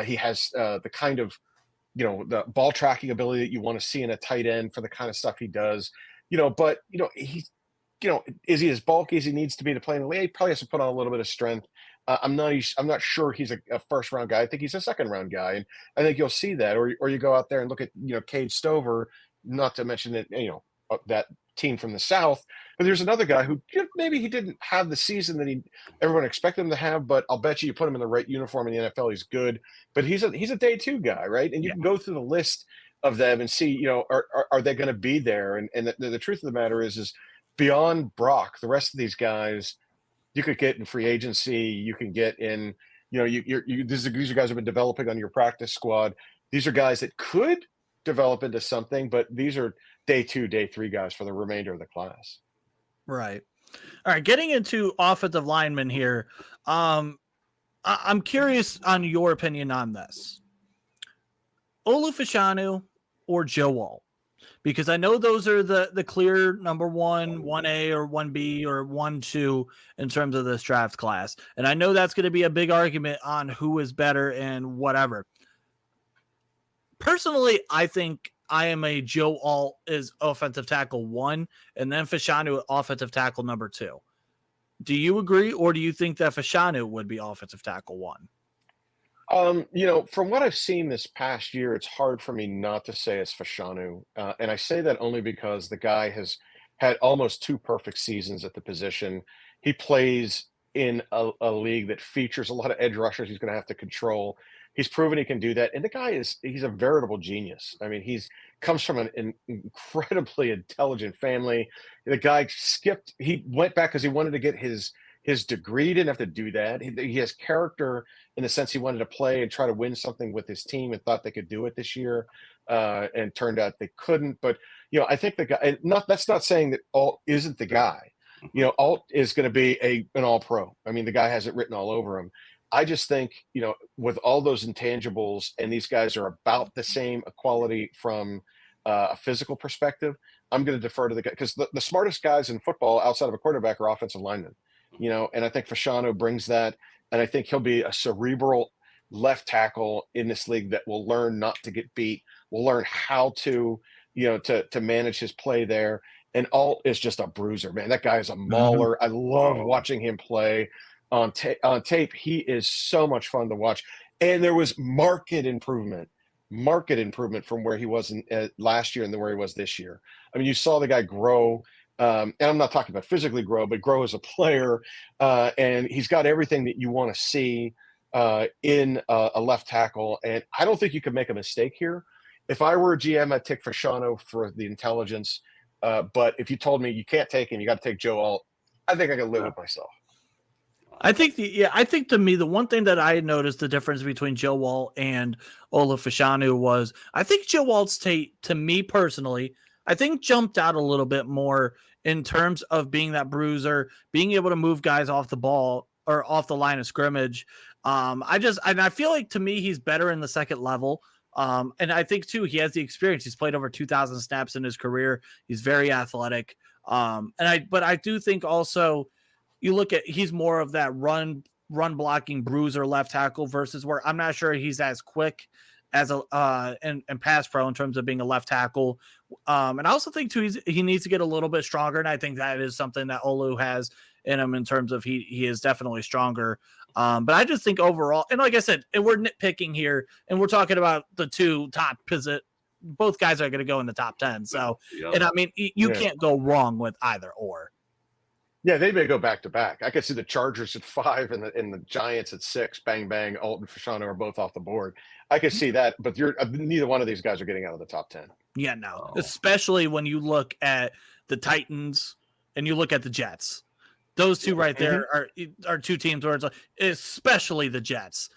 He has the kind of, the ball tracking ability that you want to see in a tight end for the kind of stuff he does. But he's, is he as bulky as he needs to be to play in the league? He probably has to put on a little bit of strength. I'm not sure he's a 1st-round guy. I think he's a 2nd-round guy, and I think you'll see that. Or you go out there and look at Cade Stover, not to mention that that team from the South. But there's another guy who maybe he didn't have the season that everyone expected him to have, but I'll bet you put him in the right uniform in the NFL, he's good. But he's a day 2 guy, right? And you can go through the list of them and see, are they going to be there? And the truth of the matter is beyond Brock, the rest of these guys you could get in free agency. You can get in, these are guys who have been developing on your practice squad. These are guys that could develop into something, but these are day 2, day 3 guys for the remainder of the class. Right. All right. Getting into offensive linemen here. I'm curious on your opinion on this. Olu Fashanu or Joe Alt? Because I know those are the clear number 1, 1A or 1B or 1-2 in terms of this draft class. And I know that's going to be a big argument on who is better and whatever. Personally, I think I am a Joe Alt is offensive tackle 1, and then Fashanu offensive tackle number 2. Do you agree, or do you think that Fashanu would be offensive tackle 1? From what I've seen this past year, it's hard for me not to say it's Fashanu. And I say that only because the guy has had almost 2 perfect seasons at the position. He plays in a league that features a lot of edge rushers he's going to have to control. He's proven he can do that. And the guy he's a veritable genius. I mean, comes from an incredibly intelligent family. The guy he went back because he wanted to get his degree. He didn't have to do that. He has character in the sense he wanted to play and try to win something with his team and thought they could do it this year. And turned out they couldn't. But, I think the guy, and that's not saying that Alt isn't the guy. Alt is going to be an all-pro. I mean, the guy has it written all over him. I just think, with all those intangibles, and these guys are about the same quality from a physical perspective, I'm going to defer to the guy because the smartest guys in football outside of a quarterback are offensive linemen, and I think Fasciano brings that, and I think he'll be a cerebral left tackle in this league that will learn not to get beat, will learn how to, to manage his play there. And Alt is just a bruiser, man. That guy is a mauler. I love watching him play on tape. He is so much fun to watch. And there was marked improvement from where he was last year and where he was this year. I mean, you saw the guy grow. And I'm not talking about physically grow, but grow as a player. And he's got everything that you want to see in a left tackle. And I don't think you could make a mistake here. If I were a GM, I'd take Fasciano for the intelligence. But if you told me you can't take him, you got to take Joe Alt, I think I can live with myself. I think to me, the one thing that I noticed the difference between Joe Alt and Ola Fasciano was I think Joe Alt's tape, to me personally, I think jumped out a little bit more in terms of being that bruiser, being able to move guys off the ball or off the line of scrimmage. I feel like to me, he's better in the second level. And I think too, he has the experience. He's played over 2,000 snaps in his career. He's very athletic. But I do think also you look at, he's more of that run blocking bruiser left tackle versus where I'm not sure he's as quick as and pass pro in terms of being a left tackle. And I also think too, he needs to get a little bit stronger. And I think that is something that Olu has in him in terms of he is definitely stronger. But I just think overall, and like I said, and we're nitpicking here, and we're talking about the two top both guys are going to go in the top 10. So, and I mean, you can't go wrong with either or. Yeah, they may go back to back. I could see the Chargers at 5 and the Giants at 6. Bang bang. Alt and Fasciano are both off the board. I could see that, but neither one of these guys are getting out of the top 10. Yeah, no, especially when you look at the Titans and you look at the Jets. Those two right there are two teams where it's like, especially the Jets.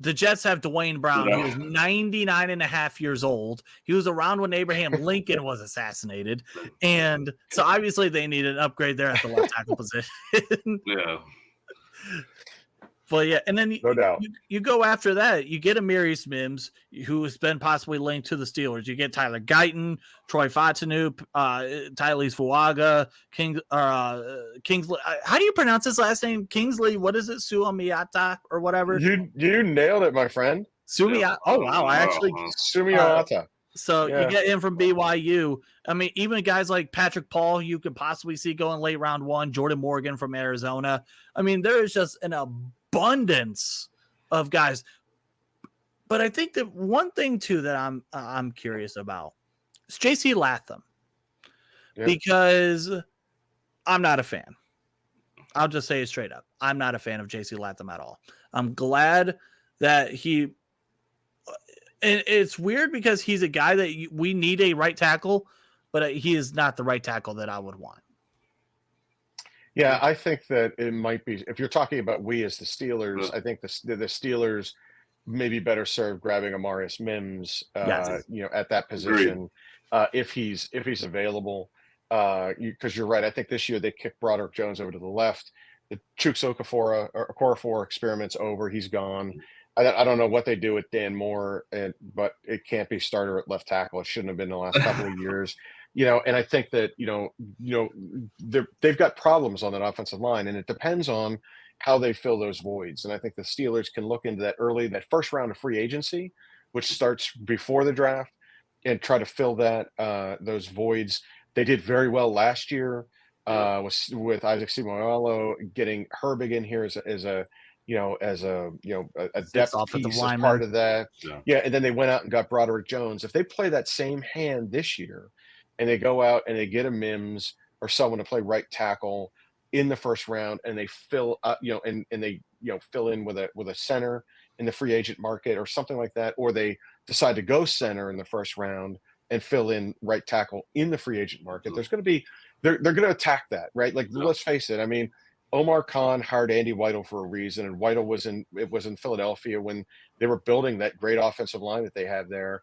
The Jets have Dwayne Brown, who is 99 and a half years old. He was around when Abraham Lincoln was assassinated. And so obviously they need an upgrade there at the left tackle position. Yeah. But yeah, and then no doubt. You go after that, you get Amarius Mims, who has been possibly linked to the Steelers. You get Tyler Guyton, Troy Fatanu, Tylese Fuaga, Kingsley. How do you pronounce his last name? Kingsley, what is it? Suamiata or whatever? You nailed it, my friend. Sumiata. Oh, wow. I actually. Sumiata. So you get him from BYU. I mean, even guys like Patrick Paul, you could possibly see going late round 1. Jordan Morgan from Arizona. I mean, there is just an abundance of guys. But I think that one thing too that I'm curious about is JC Latham, because I'm not a fan. I'll just say it straight up. I'm not a fan of JC Latham at all. I'm glad that and it's weird because he's a guy that we need a right tackle, but he is not the right tackle that I would want. Yeah, I think that it might be, if you're talking about we as the Steelers, I think the Steelers may be better served grabbing Amarius Mims, at that position, if he's available. Because you're right, I think this year they kicked Broderick Jones over to the left. The Chuks Okorafor experiment's over. He's gone. I don't know what they do with Dan Moore, but it can't be starter at left tackle. It shouldn't have been the last couple of years. And I think that, they've got problems on that offensive line, and it depends on how they fill those voids. And I think the Steelers can look into that first round of free agency, which starts before the draft, and try to fill those voids. They did very well last year with Isaac Seumalo, getting Herbig in here as a depth piece as part of that. Yeah, and then they went out and got Broderick Jones. If they play that same hand this year, and they go out and they get a Mims or someone to play right tackle, in the first round, and they fill up, and they fill in with a center in the free agent market or something like that, or they decide to go center in the first round and fill in right tackle in the free agent market. There's going to be they're going to attack that, right? Like, let's face it. I mean, Omar Khan hired Andy Weidel for a reason, and Weidel was in Philadelphia when they were building that great offensive line that they have there,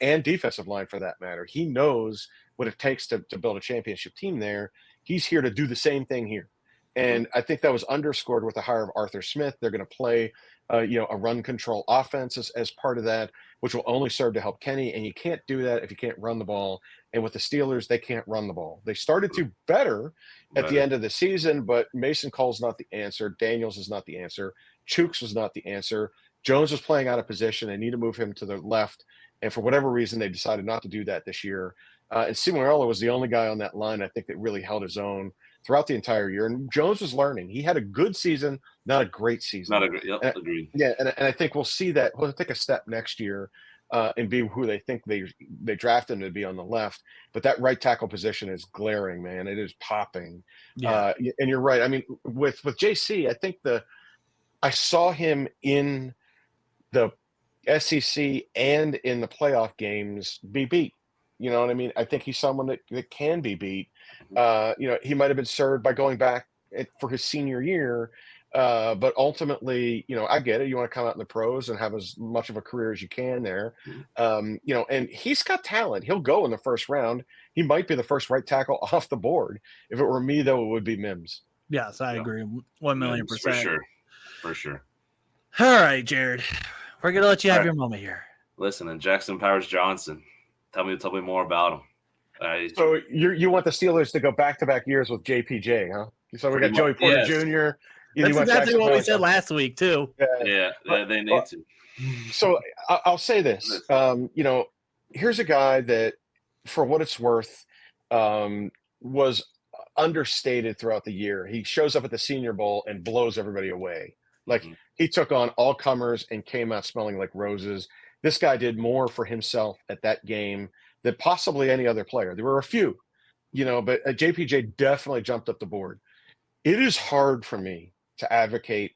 and defensive line for that matter. He knows what it takes to build a championship team there. He's here to do the same thing here. And I think that was underscored with the hire of Arthur Smith. They're going to play, a run control offense as part of that, which will only serve to help Kenny. And you can't do that if you can't run the ball. And with the Steelers, they can't run the ball. They started to better at the end of the season, but Mason Cole's not the answer. Daniels is not the answer. Chooks was not the answer. Jones was playing out of position. They need to move him to the left. And for whatever reason, they decided not to do that this year. And Cimarella was the only guy on that line, I think, that really held his own throughout the entire year. And Jones was learning. He had a good season, not a great season. Not a great, yep, agreed. Yeah, and I think we'll see that. We'll take a step next year and be who they think they draft him to be on the left. But that right tackle position is glaring, man. It is popping. Yeah. And you're right. I mean, with JC, I think I saw him in the SEC and in the playoff games be beat. You know what I mean? I think he's someone that can be beat. He might have been served by going back for his senior year, but ultimately, I get it. You want to come out in the pros and have as much of a career as you can there. And he's got talent. He'll go in the first round. He might be the first right tackle off the board. If it were me, though, it would be Mims. Yes, I agree. 1,000,000%. For sure. All right, Jarryd. We're going to let you have your moment here. Listen, and Jackson Powers Johnson. Tell me more about him. So you want the Steelers to go back-to-back years with JPJ, huh? So we got Joey Porter Jr. That's exactly what we said last week, too. Yeah, they need to. So I'll say this. Here's a guy that, for what it's worth, was understated throughout the year. He shows up at the Senior Bowl and blows everybody away. Like, he took on all comers and came out smelling like roses. This guy did more for himself at that game than possibly any other player. There were a few, but JPJ definitely jumped up the board. It is hard for me to advocate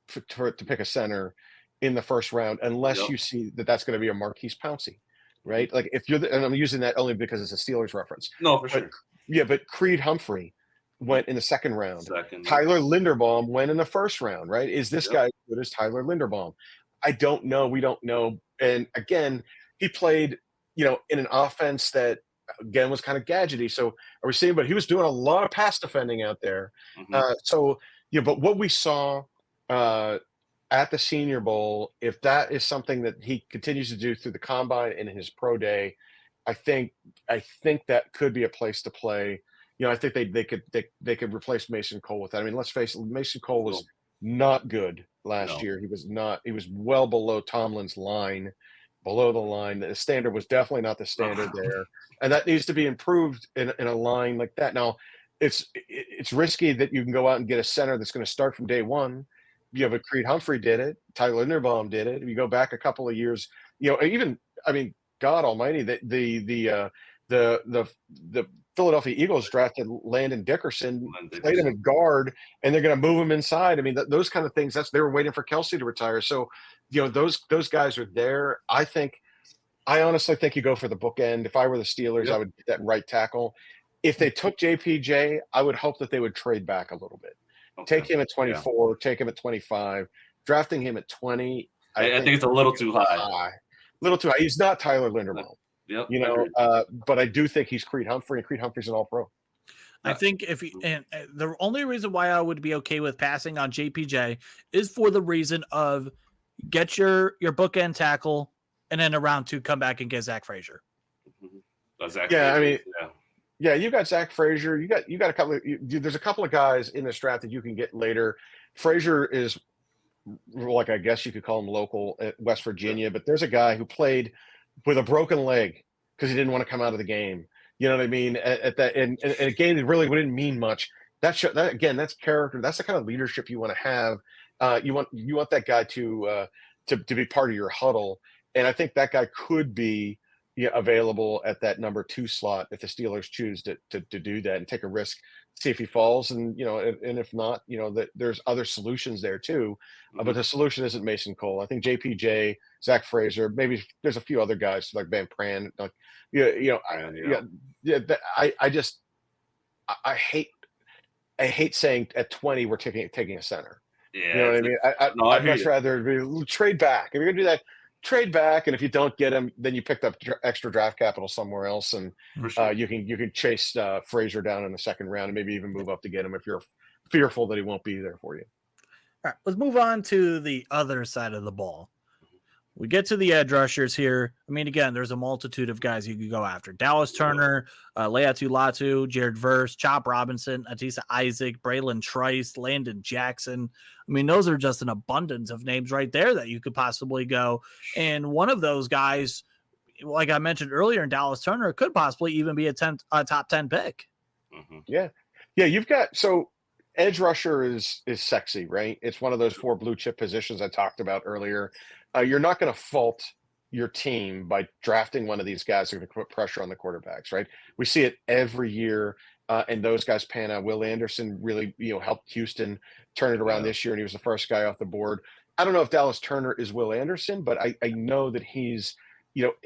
to pick a center in the first round unless you see that that's going to be a Marquise Pouncey, right? Like, if you're and I'm using that only because it's a Steelers reference. No, for sure. Yeah, but Creed Humphrey went in the second round. Tyler Linderbaum went in the first round, right? Is this guy as good as Tyler Linderbaum? I don't know. We don't know. And again, he played, in an offense that, again, was kind of gadgety. So are we seeing, but he was doing a lot of pass defending out there. But what we saw at the Senior Bowl, if that is something that he continues to do through the combine and in his pro day, I think that could be a place to play. I think they could replace Mason Cole with that. I mean, let's face it, Mason Cole was not good last year. He was well below Tomlin's line, below the line. The standard was definitely not the standard there. And that needs to be improved in a line like that. Now, it's risky that you can go out and get a center that's going to start from day one. But Creed Humphrey did it. Tyler Linderbaum did it. If you go back a couple of years, God Almighty, the Philadelphia Eagles drafted Landon Dickerson, played him at guard, and they're going to move him inside. I mean, those kind of things. They were waiting for Kelsey to retire. So, those guys are there. I honestly think you go for the bookend. If I were the Steelers, I would get that right tackle. If they took JPJ, I would hope that they would trade back a little bit. Okay. Take him at 24, take him at 25. Drafting him at 20, I think it's a little too high. Little too high. He's not Tyler Linderbaum. Yep, but I do think he's Creed Humphrey, and Creed Humphrey's an All-Pro. I think and the only reason why I would be okay with passing on JPJ is for the reason of get your bookend tackle, and then around 2 come back and get Zach Frazier. You got Zach Frazier. You got a couple. There's a couple of guys in this draft that you can get later. Frazier is, like, I guess you could call him local at West Virginia, but there's a guy who played with a broken leg because he didn't want to come out of the game. You know what I mean? At that, and a game that really wouldn't mean much. That's character. That's the kind of leadership you want to have. You want that guy to be part of your huddle. And I think that guy could be, available at that number 2 slot if the Steelers choose to do that and take a risk, see if he falls, and and if not, that there's other solutions there too. But the solution isn't Mason Cole. I think JPJ, Zach Fraser, maybe there's a few other guys like Van Pran. Like, I hate saying at 20 we're taking a center. Yeah, You know what I mean? I'd much rather trade back. If you're gonna do that, trade back, and if you don't get him, then you picked up extra draft capital somewhere else, and for sure. you can chase Frazier down in the second round, and maybe even move up to get him if you're fearful that he won't be there for you. All right, let's move on to the other side of the ball. We get to the edge rushers here. I mean, again, there's a multitude of guys you could go after. Dallas Turner, Leatu Latu, Jarryd Verse, Chop Robinson, Atisa Isaac, Braylon Trice, Landon Jackson. I mean, those are just an abundance of names right there that you could possibly go. And one of those guys, like I mentioned earlier in Dallas Turner, could possibly even be a top 10 pick. Yeah. You've got edge rusher is sexy, right? It's one of those 4 blue chip positions I talked about earlier. You're not going to fault your team by drafting one of these guys who are going to put pressure on the quarterbacks, right? We see it every year, and those guys pan out. Will Anderson really, helped Houston turn it around this year, and he was the first guy off the board. I don't know if Dallas Turner is Will Anderson, but I know that he's,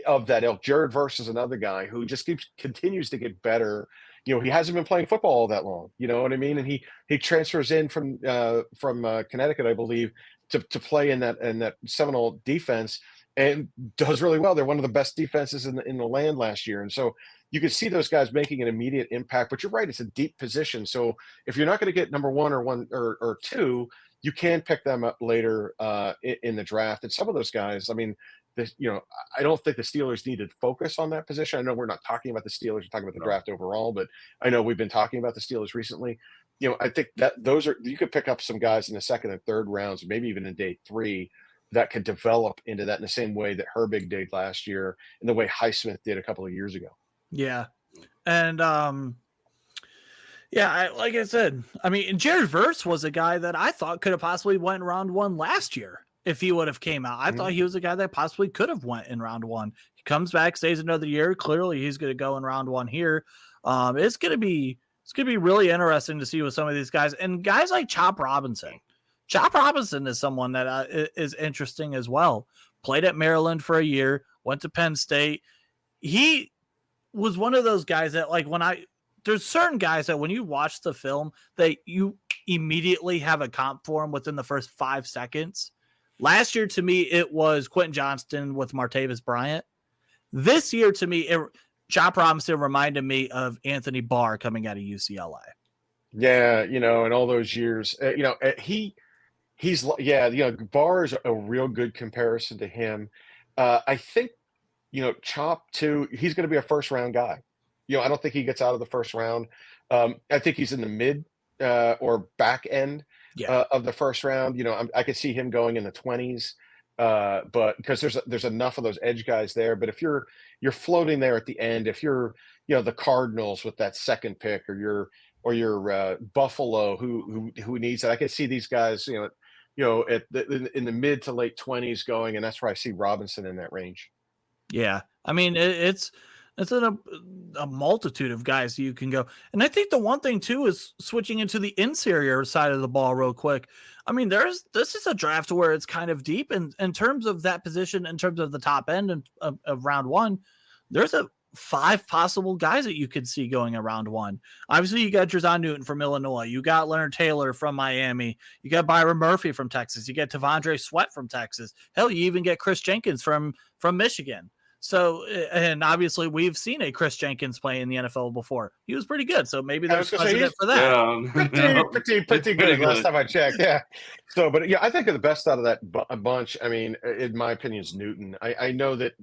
of that ilk. Jarryd Verse is another guy who just continues to get better. He hasn't been playing football all that long. You know what I mean? And he transfers in from Connecticut, I believe, to play in that Seminole defense, and does really well. They're one of the best defenses in the land last year, and so you could see those guys making an immediate impact. But you're right; it's a deep position. So if you're not going to get number 1 or 2, you can pick them up later in the draft. And some of those guys, I mean, I don't think the Steelers need to focus on that position. I know we're not talking about the Steelers; we're talking about the draft overall. But I know we've been talking about the Steelers recently. I think that you could pick up some guys in the second and third rounds, maybe even in day 3, that could develop into that in the same way that Herbig did last year, and the way Highsmith did a couple of years ago. Yeah, and like I said, I mean, Jarryd Verse was a guy that I thought could have possibly went round 1 last year if he would have came out. I thought he was a guy that possibly could have went in round 1. He comes back, stays another year. Clearly, he's going to go in round 1 here. It's going to be really interesting to see with some of these guys, and guys like Chop Robinson. Chop Robinson is someone that is interesting as well. Played at Maryland for a year, went to Penn State. He was one of those guys that, like, there's certain guys that when you watch the film, that you immediately have a comp for him within the first 5 seconds. Last year, to me, it was Quentin Johnston with Martavis Bryant. This year, to me, Chop Robinson reminded me of Anthony Barr coming out of UCLA. Yeah, and all those years, Barr is a real good comparison to him. I think, Chop too, he's going to be a first round guy. I don't think he gets out of the first round. I think he's in the mid or back end of the first round. I could see him going in the 20s. But because there's enough of those edge guys there. But if you're floating there at the end, if you're the Cardinals with that second pick, or your Buffalo who needs it, I could see these guys in the mid to late 20s going, and that's where I see Robinson in that range. Yeah, I mean it's a multitude of guys you can go, and I think the one thing too is switching into the interior side of the ball real quick. I mean, this is a draft where it's kind of deep in terms of that position, in terms of the top end of round 1. There's 5 possible guys that you could see going around 1. Obviously, you got Drazon Newton from Illinois. You got Leonard Taylor from Miami. You got Byron Murphy from Texas. You get Tavondre Sweat from Texas. Hell, you even get Chris Jenkins from Michigan. So, and obviously we've seen a Chris Jenkins play in the NFL before. He was pretty good. So maybe there's precedent for that. Pretty good last time I checked. Yeah. So, but I think the best out of that bunch, I mean, in my opinion, is Newton. I know that,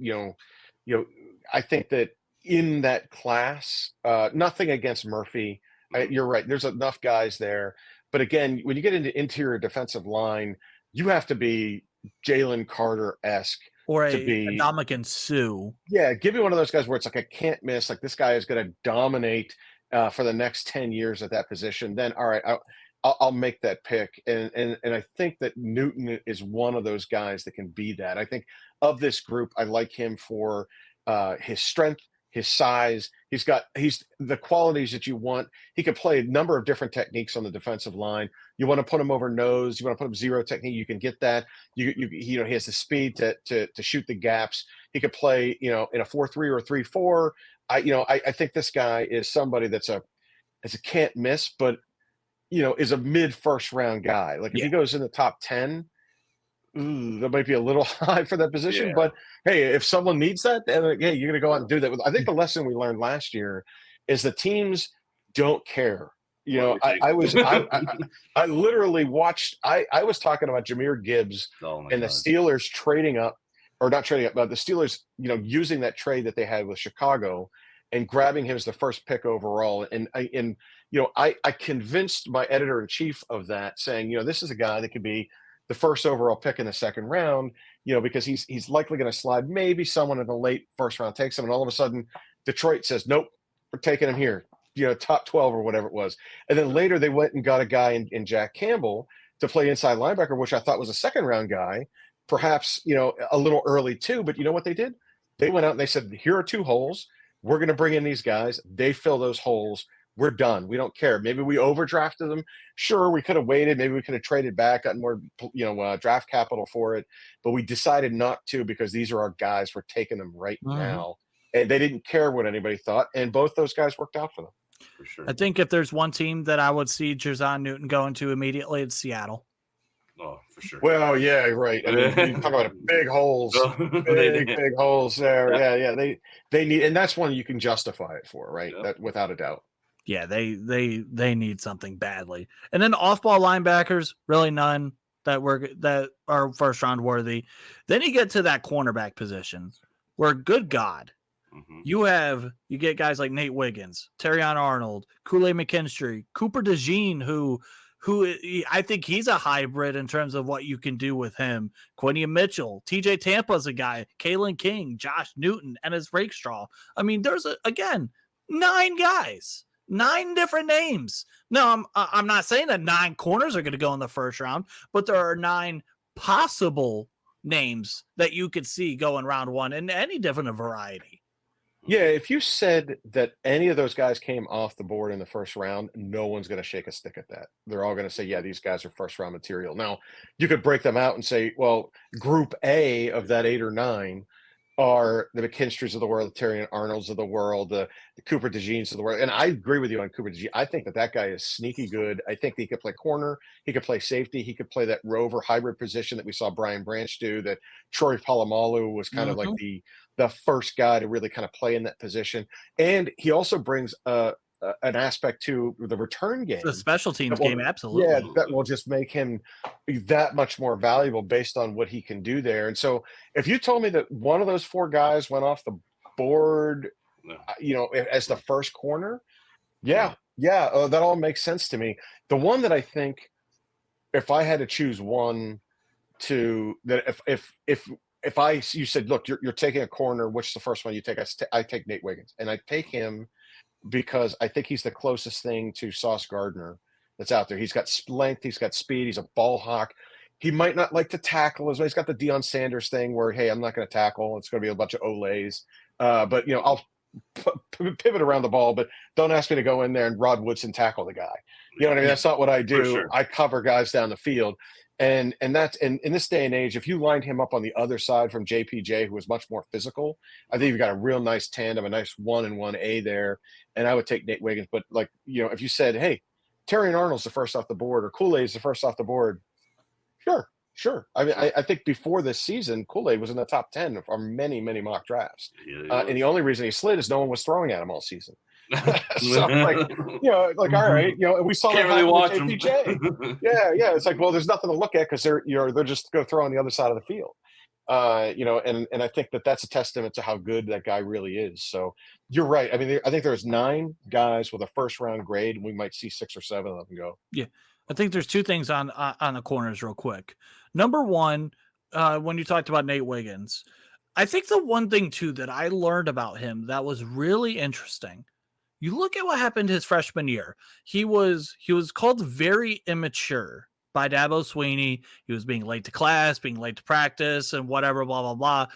I think that in that class, nothing against Murphy. You're right. There's enough guys there. But again, when you get into interior defensive line, you have to be Jalen Carter-esque. Or a Ndamukong Suh. Yeah, give me one of those guys where it's like I can't miss. Like, this guy is going to dominate for the next 10 years at that position. Then, all right, I'll make that pick. And I think that Newton is one of those guys that can be that. I think of this group, I like him for his strength, his size. He's the qualities that you want. He can play a number of different techniques on the defensive line. You want to put him over nose. You want to put him zero technique. You can get that. He has the speed to shoot the gaps. He could play, in a 4-3 or a 3-4. I think this guy is somebody that's a can't miss, but is a mid first round guy. Like if he goes in the top 10, that might be a little high for that position. Yeah. But hey, if someone needs that, then hey, you're going to go out and do that. I think the lesson we learned last year is the teams don't care. I literally watched. I was talking about Jahmyr Gibbs and the Steelers trading up, or not trading up, but the Steelers, using that trade that they had with Chicago and grabbing him as the first pick overall. And I convinced my editor in chief of that, saying, this is a guy that could be the first overall pick in the second round, because he's likely going to slide. Maybe someone in the late first round takes him, and all of a sudden Detroit says, nope, we're taking him here, top 12 or whatever it was. And then later they went and got a guy in Jack Campbell to play inside linebacker, which I thought was a second round guy, perhaps, a little early too. But you know what they did? They went out and they said, here are 2 holes. We're going to bring in these guys. They fill those holes. We're done. We don't care. Maybe we overdrafted them. Sure, we could have waited. Maybe we could have traded back, gotten more, draft capital for it. But we decided not to, because these are our guys. We're taking them right now. And they didn't care what anybody thought. And both those guys worked out for them. For sure. I think if there's one team that I would see Jerzon Newton going to immediately, it's Seattle. Oh, for sure. Well, yeah, right. I mean, you talk about big holes, big holes there. Yeah. They need, and that's one you can justify it for, right? Yep. That without a doubt. Yeah, they need something badly. And then off-ball linebackers, really none that are first round worthy. Then you get to that cornerback position where, good God, you get guys like Nate Wiggins, Terrion Arnold, Kool-Aid McKinstry, Cooper DeJean, who I think he's a hybrid in terms of what you can do with him. Quinion Mitchell, TJ Tampa's a guy, Kalen King, Josh Newton, and his Rakestraw. I mean, there's 9 guys. 9 different names. No, I'm not saying that 9 corners are going to go in the first round, but there are 9 possible names that you could see go in round 1 in any different variety. Yeah, if you said that any of those guys came off the board in the first round, no one's going to shake a stick at that. They're all going to say, yeah, these guys are first round material. Now, you could break them out and say, well, group A of that 8 or 9 are the McKinstries of the world, the Terrion Arnolds of the world, the Cooper DeJeans of the world. And I agree with you on Cooper DeJean. I think that guy is sneaky good. I think he could play corner. He could play safety. He could play that rover hybrid position that we saw Brian Branch do, that Troy Polamalu was kind of like the first guy to really kind of play in that position. And he also brings an aspect to the return game. The special teams game, absolutely. Yeah, that will just make him that much more valuable based on what he can do there. And so if you told me that one of those 4 guys went off the board, as the first corner, that all makes sense to me. The one that I think, if I had to choose one you said, look, you're taking a corner, which is the first one you take? I take Nate Wiggins, and I take him because I think he's the closest thing to Sauce Gardner that's out there. He's got length, he's got speed, he's a ball hawk. He might not like to tackle as well. He's got the Deion Sanders thing where, hey, I'm not going to tackle. It's going to be a bunch of Olays. But I'll pivot around the ball, but don't ask me to go in there and Rod Woodson tackle the guy. You know what I mean? That's not what I do. Sure. I cover guys down the field. And that's in this day and age, if you lined him up on the other side from JPJ, who was much more physical, I think you've got a real nice tandem, a nice 1 and 1A there. And I would take Nate Wiggins. But if you said, hey, Terrion Arnold's the first off the board, or Kool-Aid's the first off the board, sure. I mean, I think before this season, Kool-Aid was in the top 10 for many, many mock drafts. And the only reason he slid is no one was throwing at him all season. So all right, we saw Can't that really watch with JPJ. Yeah. It's like, well, there's nothing to look at because they're just going to throw on the other side of the field. And I think that's a testament to how good that guy really is. So you're right. I mean, I think there's 9 guys with a first round grade, and we might see 6 or 7 of them go. Yeah, I think there's 2 things on the corners real quick. Number one, when you talked about Nate Wiggins, I think the one thing too that I learned about him that was really interesting. You look at what happened his freshman year. He was called very immature by Dabo Swinney. He was being late to class, being late to practice, and whatever, blah, blah, blah.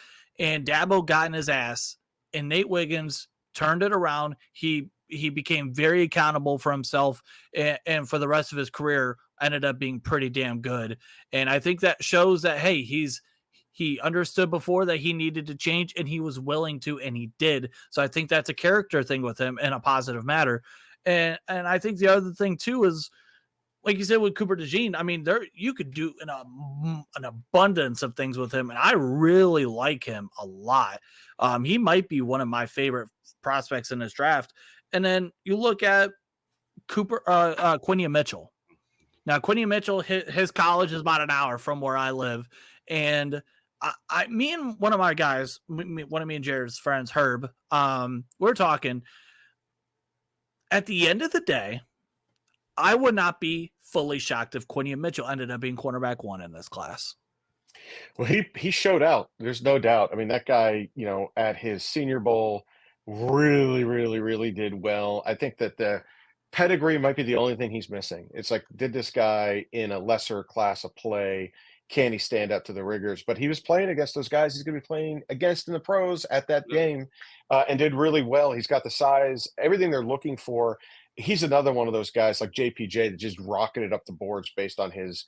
And Dabo got in his ass Nate Wiggins turned it around. He became very accountable for himself, and for the rest of his career ended up being pretty damn good. And I think that shows that, hey, he understood before that he needed to change, and he was willing to, and he did. So I think that's a character thing with him in a positive matter. And I think the other thing too is, like you said with Cooper DeJean, I mean, you could do an abundance of things with him, and I really like him a lot. He might be one of my favorite prospects in this draft. And then you look at Quinnia Mitchell. Now, Quinnia Mitchell, his college is about an hour from where I live, and me and one of my guys, one of me and Jarrod's friends, Herb, we're talking. At the end of the day, I would not be fully shocked if Quinnia Mitchell ended up being cornerback 1 in this class. Well, he showed out. There's no doubt. I mean, that guy, at his Senior Bowl, really did well. I think that the pedigree might be the only thing he's missing. It's like, did this guy in a lesser class of play, can he stand up to the rigors? But he was playing against those guys he's going to be playing against in the pros at that game, and did really well. He's got the size, everything they're looking for. He's another one of those guys like JPJ that just rocketed up the boards based on his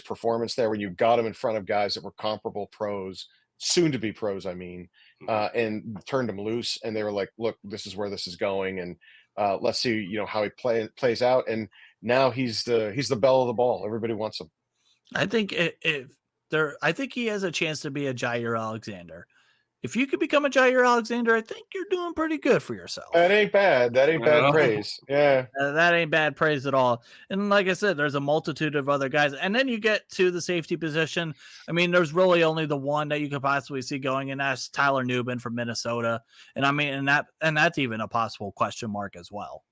performance there when you got him in front of guys that were comparable pros, soon to be pros, I mean, and turned him loose. And they were like, look, this is where this is going. And let's see, how he plays out. And now he's the belle of the ball. Everybody wants him. I think I think he has a chance to be a Jair Alexander. If you could become a Jair Alexander, I think you're doing pretty good for yourself. That ain't bad. That ain't bad praise. Yeah. That ain't bad praise at all. And like I said, there's a multitude of other guys. And then you get to the safety position. I mean, there's really only the one that you could possibly see going, and that's Tyler Nubin from Minnesota. And I mean, and that's even a possible question mark as well.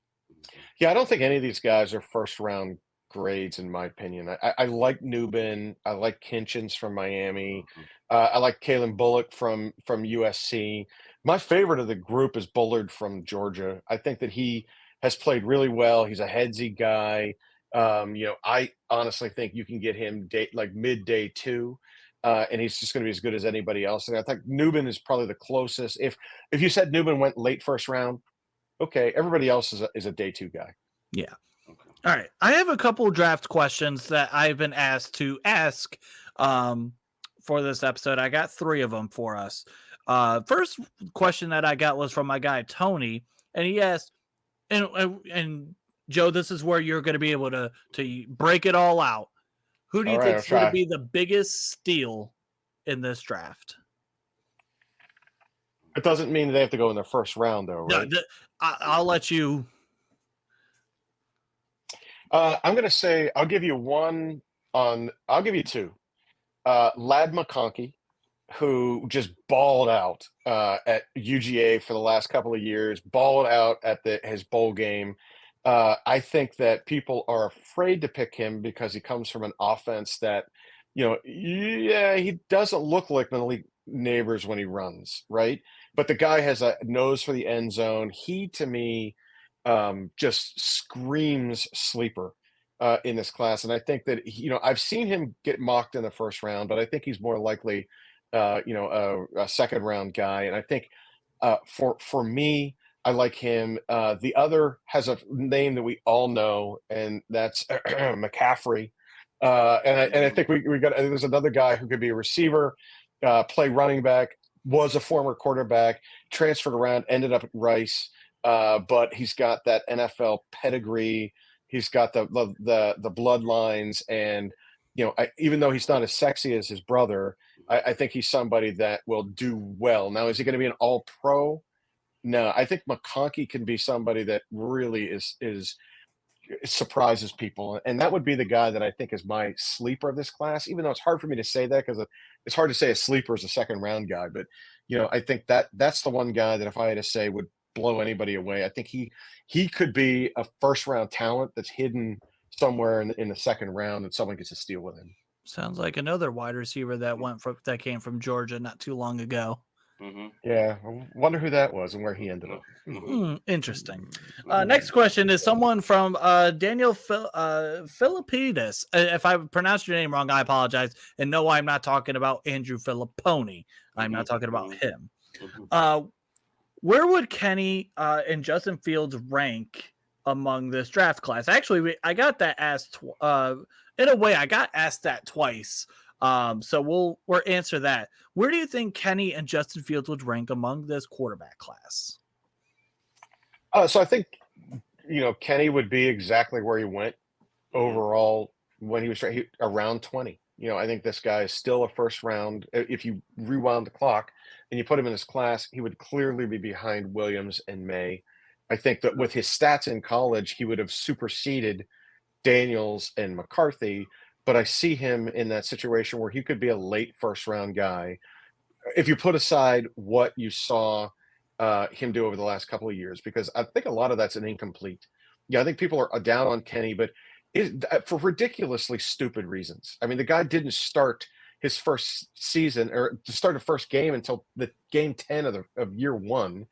Yeah, I don't think any of these guys are first round grades, in my opinion. I like Nubin. I like Kinchins from Miami. I like Kalen Bullock from USC. My favorite of the group is Bullard from Georgia. I think that he has played really well. He's a headsy guy. I honestly think you can get him mid day 2, and he's just going to be as good as anybody else. And I think Nubin is probably the closest. If you said Nubin went late first round, okay, everybody else is a day 2 guy. Yeah. Okay. All right. I have a couple draft questions that I've been asked to ask for this episode. I got 3 of them for us. First question that I got was from my guy, Tony, and he asked, and Joe, this is where you're going to be able to break it all out. Who do you think is going to be the biggest steal in this draft? It doesn't mean they have to go in their first round, though, right? No, I'll let you. I'm going to say I'll give you 2. Lad McConkey, who just balled out at UGA for the last couple of years, balled out at his bowl game. I think that people are afraid to pick him because he comes from an offense that, he doesn't look like Malik Neighbors when he runs, right? But the guy has a nose for the end zone. He, to me, just screams sleeper in this class. And I think that, I've seen him get mocked in the first round, but I think he's more likely, a second round guy. And I think for me, I like him. The other has a name that we all know, and that's McCaffrey. And I think there's another guy who could be a receiver, play running back, was a former quarterback, transferred around, ended up at Rice. But he's got that NFL pedigree. He's got the bloodlines, and even though he's not as sexy as his brother, I think he's somebody that will do well. Now, is he going to be an all-pro? No, I think McConkey can be somebody that really is surprises people, and that would be the guy that I think is my sleeper of this class. Even though it's hard for me to say that because it's hard to say a sleeper is a second round guy, but I think that's the one guy that if I had to say would blow anybody away. I think he could be a first round talent that's hidden somewhere in the second round, and someone gets a steal with him. Sounds like another wide receiver that came from Georgia not too long ago. Mm-hmm. Yeah, I wonder who that was and where he ended up. Interesting. Next question is someone from Daniel Philippides. If I pronounced your name wrong, I apologize. And no, I'm not talking about Andrew Filipponi. I'm not talking about him. where would Kenny and Justin Fields rank among this draft class? Actually, I got that asked in a way. I got asked that twice. So we'll answer that. Where do you think Kenny and Justin Fields would rank among this quarterback class? So I think, Kenny would be exactly where he went overall when he was around 20. I think this guy is still a first round. If you rewound the clock and you put him in this class, he would clearly be behind Williams and May. I think that with his stats in college, he would have superseded Daniels and McCarthy, but I see him in that situation where he could be a late first round guy. If you put aside what you saw him do over the last couple of years, because I think a lot of that's an incomplete. Yeah, I think people are down on Kenny, but for ridiculously stupid reasons. I mean, the guy didn't start his first season or to start a first game until the game 10 of year one,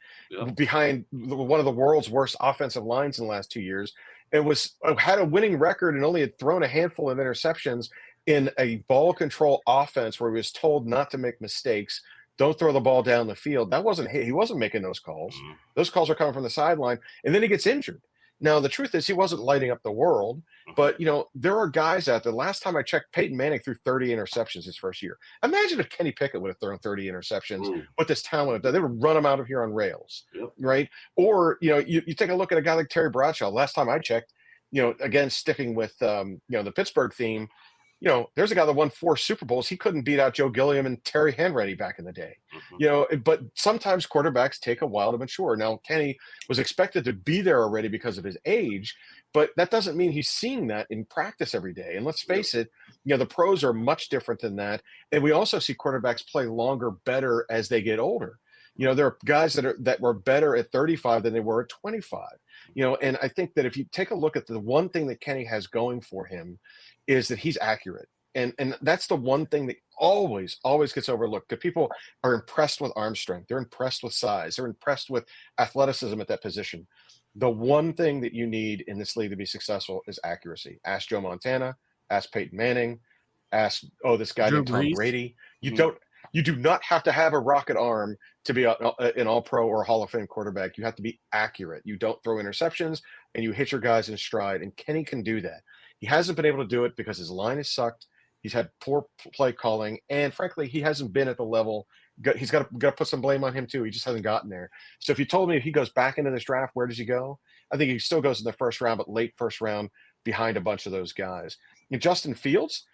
behind one of the world's worst offensive lines in the last 2 years. It had a winning record and only had thrown a handful of interceptions in a ball control offense where he was told not to make mistakes. Don't throw the ball down the field. He wasn't making those calls. Those calls are coming from the sideline, and then he gets injured. Now, the truth is he wasn't lighting up the world, but, there are guys out there. Last time I checked, Peyton Manning threw 30 interceptions his first year. Imagine if Kenny Pickett would have thrown 30 interceptions with this talent. They would run him out of here on rails, right? Or, you take a look at a guy like Terry Bradshaw. Last time I checked, again, sticking with, the Pittsburgh theme, there's a guy that won 4 Super Bowls. He couldn't beat out Joe Gilliam and Terry Henry back in the day. But sometimes quarterbacks take a while to mature. Now, Kenny was expected to be there already because of his age, but that doesn't mean he's seeing that in practice every day. And let's face it, the pros are much different than that. And we also see quarterbacks play longer, better as they get older. There are guys that were better at 35 than they were at 25. And I think that if you take a look at the one thing that Kenny has going for him is that he's accurate. And that's the one thing that always gets overlooked, because people are impressed with arm strength. They're impressed with size. They're impressed with athleticism at that position. The one thing that you need in this league to be successful is accuracy. Ask Joe Montana, ask Peyton Manning, ask, this guy named Tom Brady. You do not have to have a rocket arm to be an all-pro or a Hall of Fame quarterback. You have to be accurate. You don't throw interceptions, and you hit your guys in stride, and Kenny can do that. He hasn't been able to do it because his line has sucked. He's had poor play calling, and frankly, he hasn't been at the level. He's got to put some blame on him too. He just hasn't gotten there. So if you told me if he goes back into this draft, where does he go? I think he still goes in the first round, but late first round behind a bunch of those guys. And Justin Fields,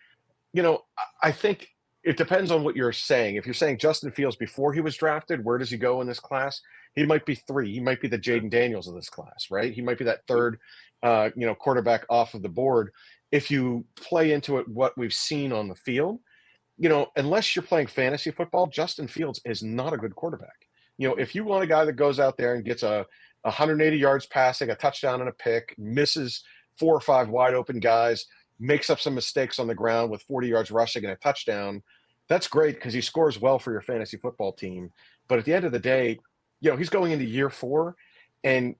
I think it depends on what you're saying. If you're saying Justin Fields before he was drafted, where does he go in this class? He might be 3. He might be the Jaden Daniels of this class, right? He might be that third, quarterback off of the board. If you play into it, what we've seen on the field, unless you're playing fantasy football, Justin Fields is not a good quarterback. If you want a guy that goes out there and gets 180 yards passing, a touchdown and a pick, misses 4 or 5 wide open guys, makes up some mistakes on the ground with 40 yards rushing and a touchdown, that's great because he scores well for your fantasy football team. But at the end of the day, he's going into year 4, and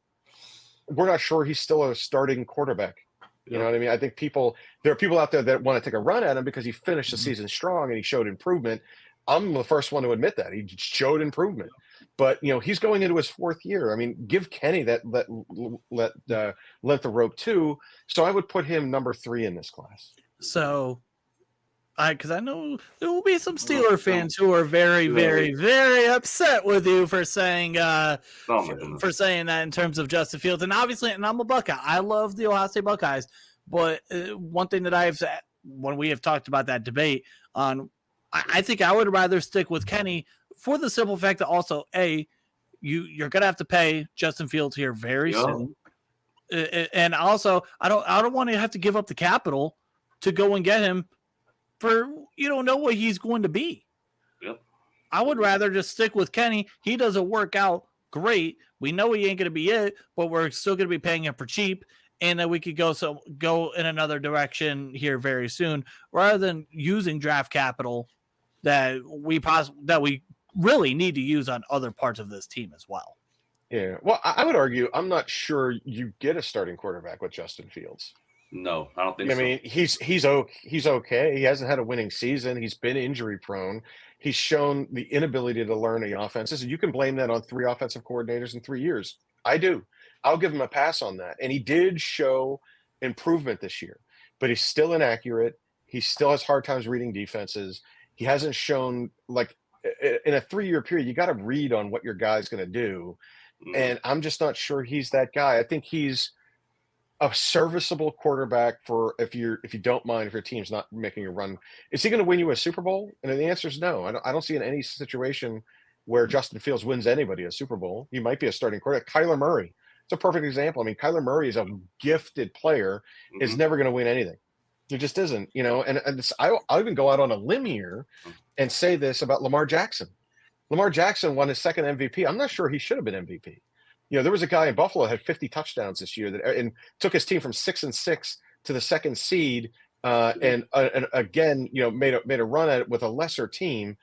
we're not sure he's still a starting quarterback. You know what I mean? I think there are people out there that want to take a run at him because he finished the season strong and he showed improvement. I'm the first one to admit that. He showed improvement. But, he's going into his 4th year. I mean, give Kenny that length of rope too. So I would put him number 3 in this class. So, because I know there will be some Steeler fans who are very, very, very upset with you for saying for saying that in terms of Justin Fields. And obviously, and I'm a Buckeye. I love the Ohio State Buckeyes. But one thing that when we have talked about that debate on, I think I would rather stick with Kenny for the simple fact that also, you're going to have to pay Justin Fields here very soon. And also, I don't want to have to give up the capital to go and get him for you don't know what he's going to be. Yep. I would rather just stick with Kenny. He doesn't work out great. We know he ain't going to be it, but we're still going to be paying him for cheap, and then we could go in another direction here very soon, rather than using draft capital that we really need to use on other parts of this team as well. Yeah. Well, I would argue I'm not sure you get a starting quarterback with Justin Fields. No, I don't think I so. mean, he's okay. He hasn't had a winning season. He's been injury prone. He's shown the inability to learn the offenses, and you can blame that on 3 offensive coordinators in 3 years. I do. I'll give him a pass on that. And he did show improvement this year, but he's still inaccurate. He still has hard times reading defenses. He hasn't shown like in a 3-year period, you got to read on what your guy's going to do. And I'm just not sure he's that guy. I think he's a serviceable quarterback for if you don't mind if your team's not making a run. Is he going to win you a Super Bowl? And the answer is no. I don't see in any situation where Justin Fields wins anybody a Super Bowl. He might be a starting quarterback. Kyler Murray. It's a perfect example. I mean, Kyler Murray is a gifted player, is never going to win anything. He just isn't, and I'll even go out on a limb here and say this about Lamar Jackson. Lamar Jackson won his second MVP. I'm not sure he should have been MVP. There was a guy in Buffalo that had 50 touchdowns this year and took his team from 6-6 to the second seed, and again, made a run at it with a lesser team.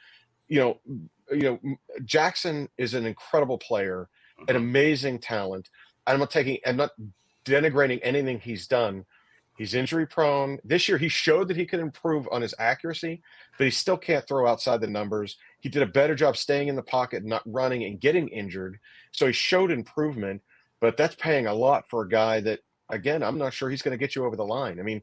Jackson is an incredible player, an amazing talent. I'm not denigrating anything he's done. He's injury prone. This year, he showed that he could improve on his accuracy, but he still can't throw outside the numbers. He did a better job staying in the pocket, not running and getting injured. So he showed improvement, but that's paying a lot for a guy that, again, I'm not sure he's going to get you over the line. I mean,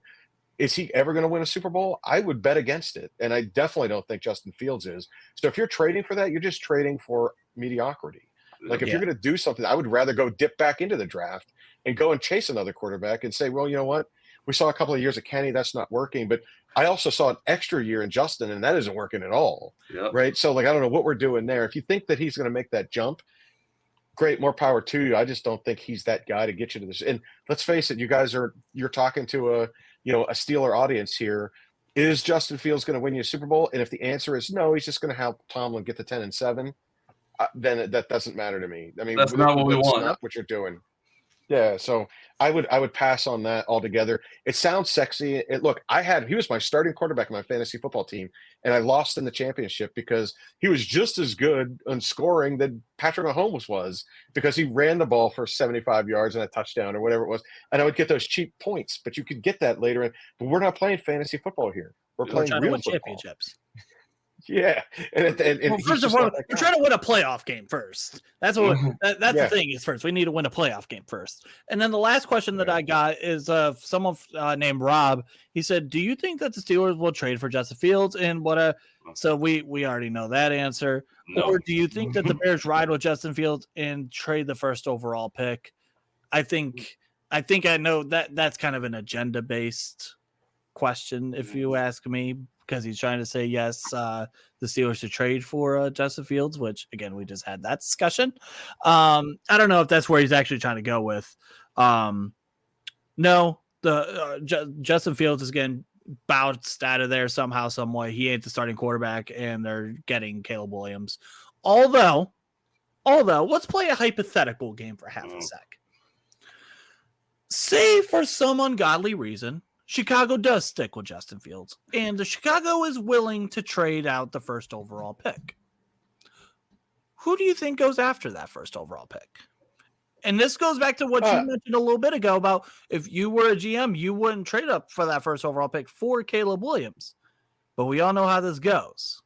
is he ever going to win a Super Bowl? I would bet against it. And I definitely don't think Justin Fields is. So if you're trading for that, you're just trading for mediocrity. Like if you're going to do something, I would rather go dip back into the draft and go and chase another quarterback and say, well, you know what? We saw a couple of years of Kenny, that's not working. But I also saw an extra year in Justin, and that isn't working at all. Right? So, I don't know what we're doing there. If you think that he's going to make that jump, great, more power to you. I just don't think he's that guy to get you to this. And let's face it, you're talking to a Steeler audience here. Is Justin Fields going to win you a Super Bowl? And if the answer is no, he's just going to help Tomlin get to 10-7. Then that doesn't matter to me. I mean, that's not what we want. Not what you're doing. Yeah, so I would pass on that altogether. It sounds sexy. He was my starting quarterback in my fantasy football team, and I lost in the championship because he was just as good on scoring that Patrick Mahomes was, because he ran the ball for 75 yards and a touchdown or whatever it was, and I would get those cheap points. But you could get that later. But we're not playing fantasy football here. We're playing trying real to win football. Championships. Yeah, and first of all, we're trying to win a playoff game first. That's what that's the thing is first. We need to win a playoff game first. And then the last question that I got is someone named Rob. He said, "Do you think that the Steelers will trade for Justin Fields?" And so we already know that answer. No. Or do you think that the Bears ride with Justin Fields and trade the first overall pick? I think I know that that's kind of an agenda based question, if you ask me, because he's trying to say yes, the Steelers should trade for Justin Fields, which again we just had that discussion. I don't know if that's where he's actually trying to go with. No, Justin Fields is getting bounced out of there somehow, some way. He ain't the starting quarterback, and they're getting Caleb Williams. Although, let's play a hypothetical game for half a sec. Say for some ungodly reason, Chicago does stick with Justin Fields, and the Chicago is willing to trade out the first overall pick. Who do you think goes after that first overall pick? And this goes back to what you mentioned a little bit ago about if you were a GM, you wouldn't trade up for that first overall pick for Caleb Williams. But we all know how this goes.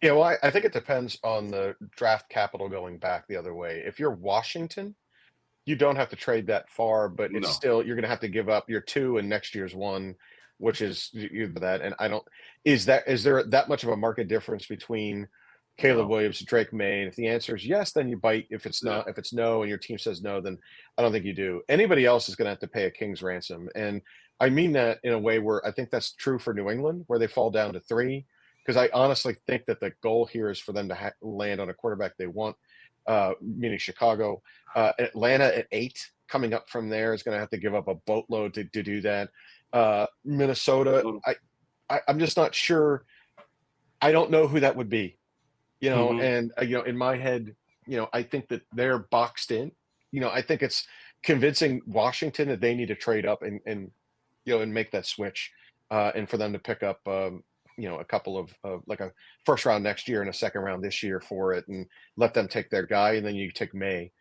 Yeah, well, I think it depends on the draft capital going back the other way. If you're Washington, you don't have to trade that far, but it's still, you're going to have to give up your 2 and next year's 1, which is that. And is there that much of a market difference between Caleb Williams and Drake May? And if the answer is yes, then you bite. If it's not, if it's no, and your team says no, then I don't think you do. Anybody else is going to have to pay a king's ransom. And I mean that in a way where I think that's true for New England, where they fall down to 3, because I honestly think that the goal here is for them to land on a quarterback they want. Meaning Chicago. Atlanta at 8, coming up from there, is going to have to give up a boatload to do that. Minnesota, I'm just not sure. I don't know who that would be, and in my head, I think that they're boxed in. I think it's convincing Washington that they need to trade up and make that switch, and for them to pick up a couple of like a first round next year and a second round this year for it, and let them take their guy, and then you take May,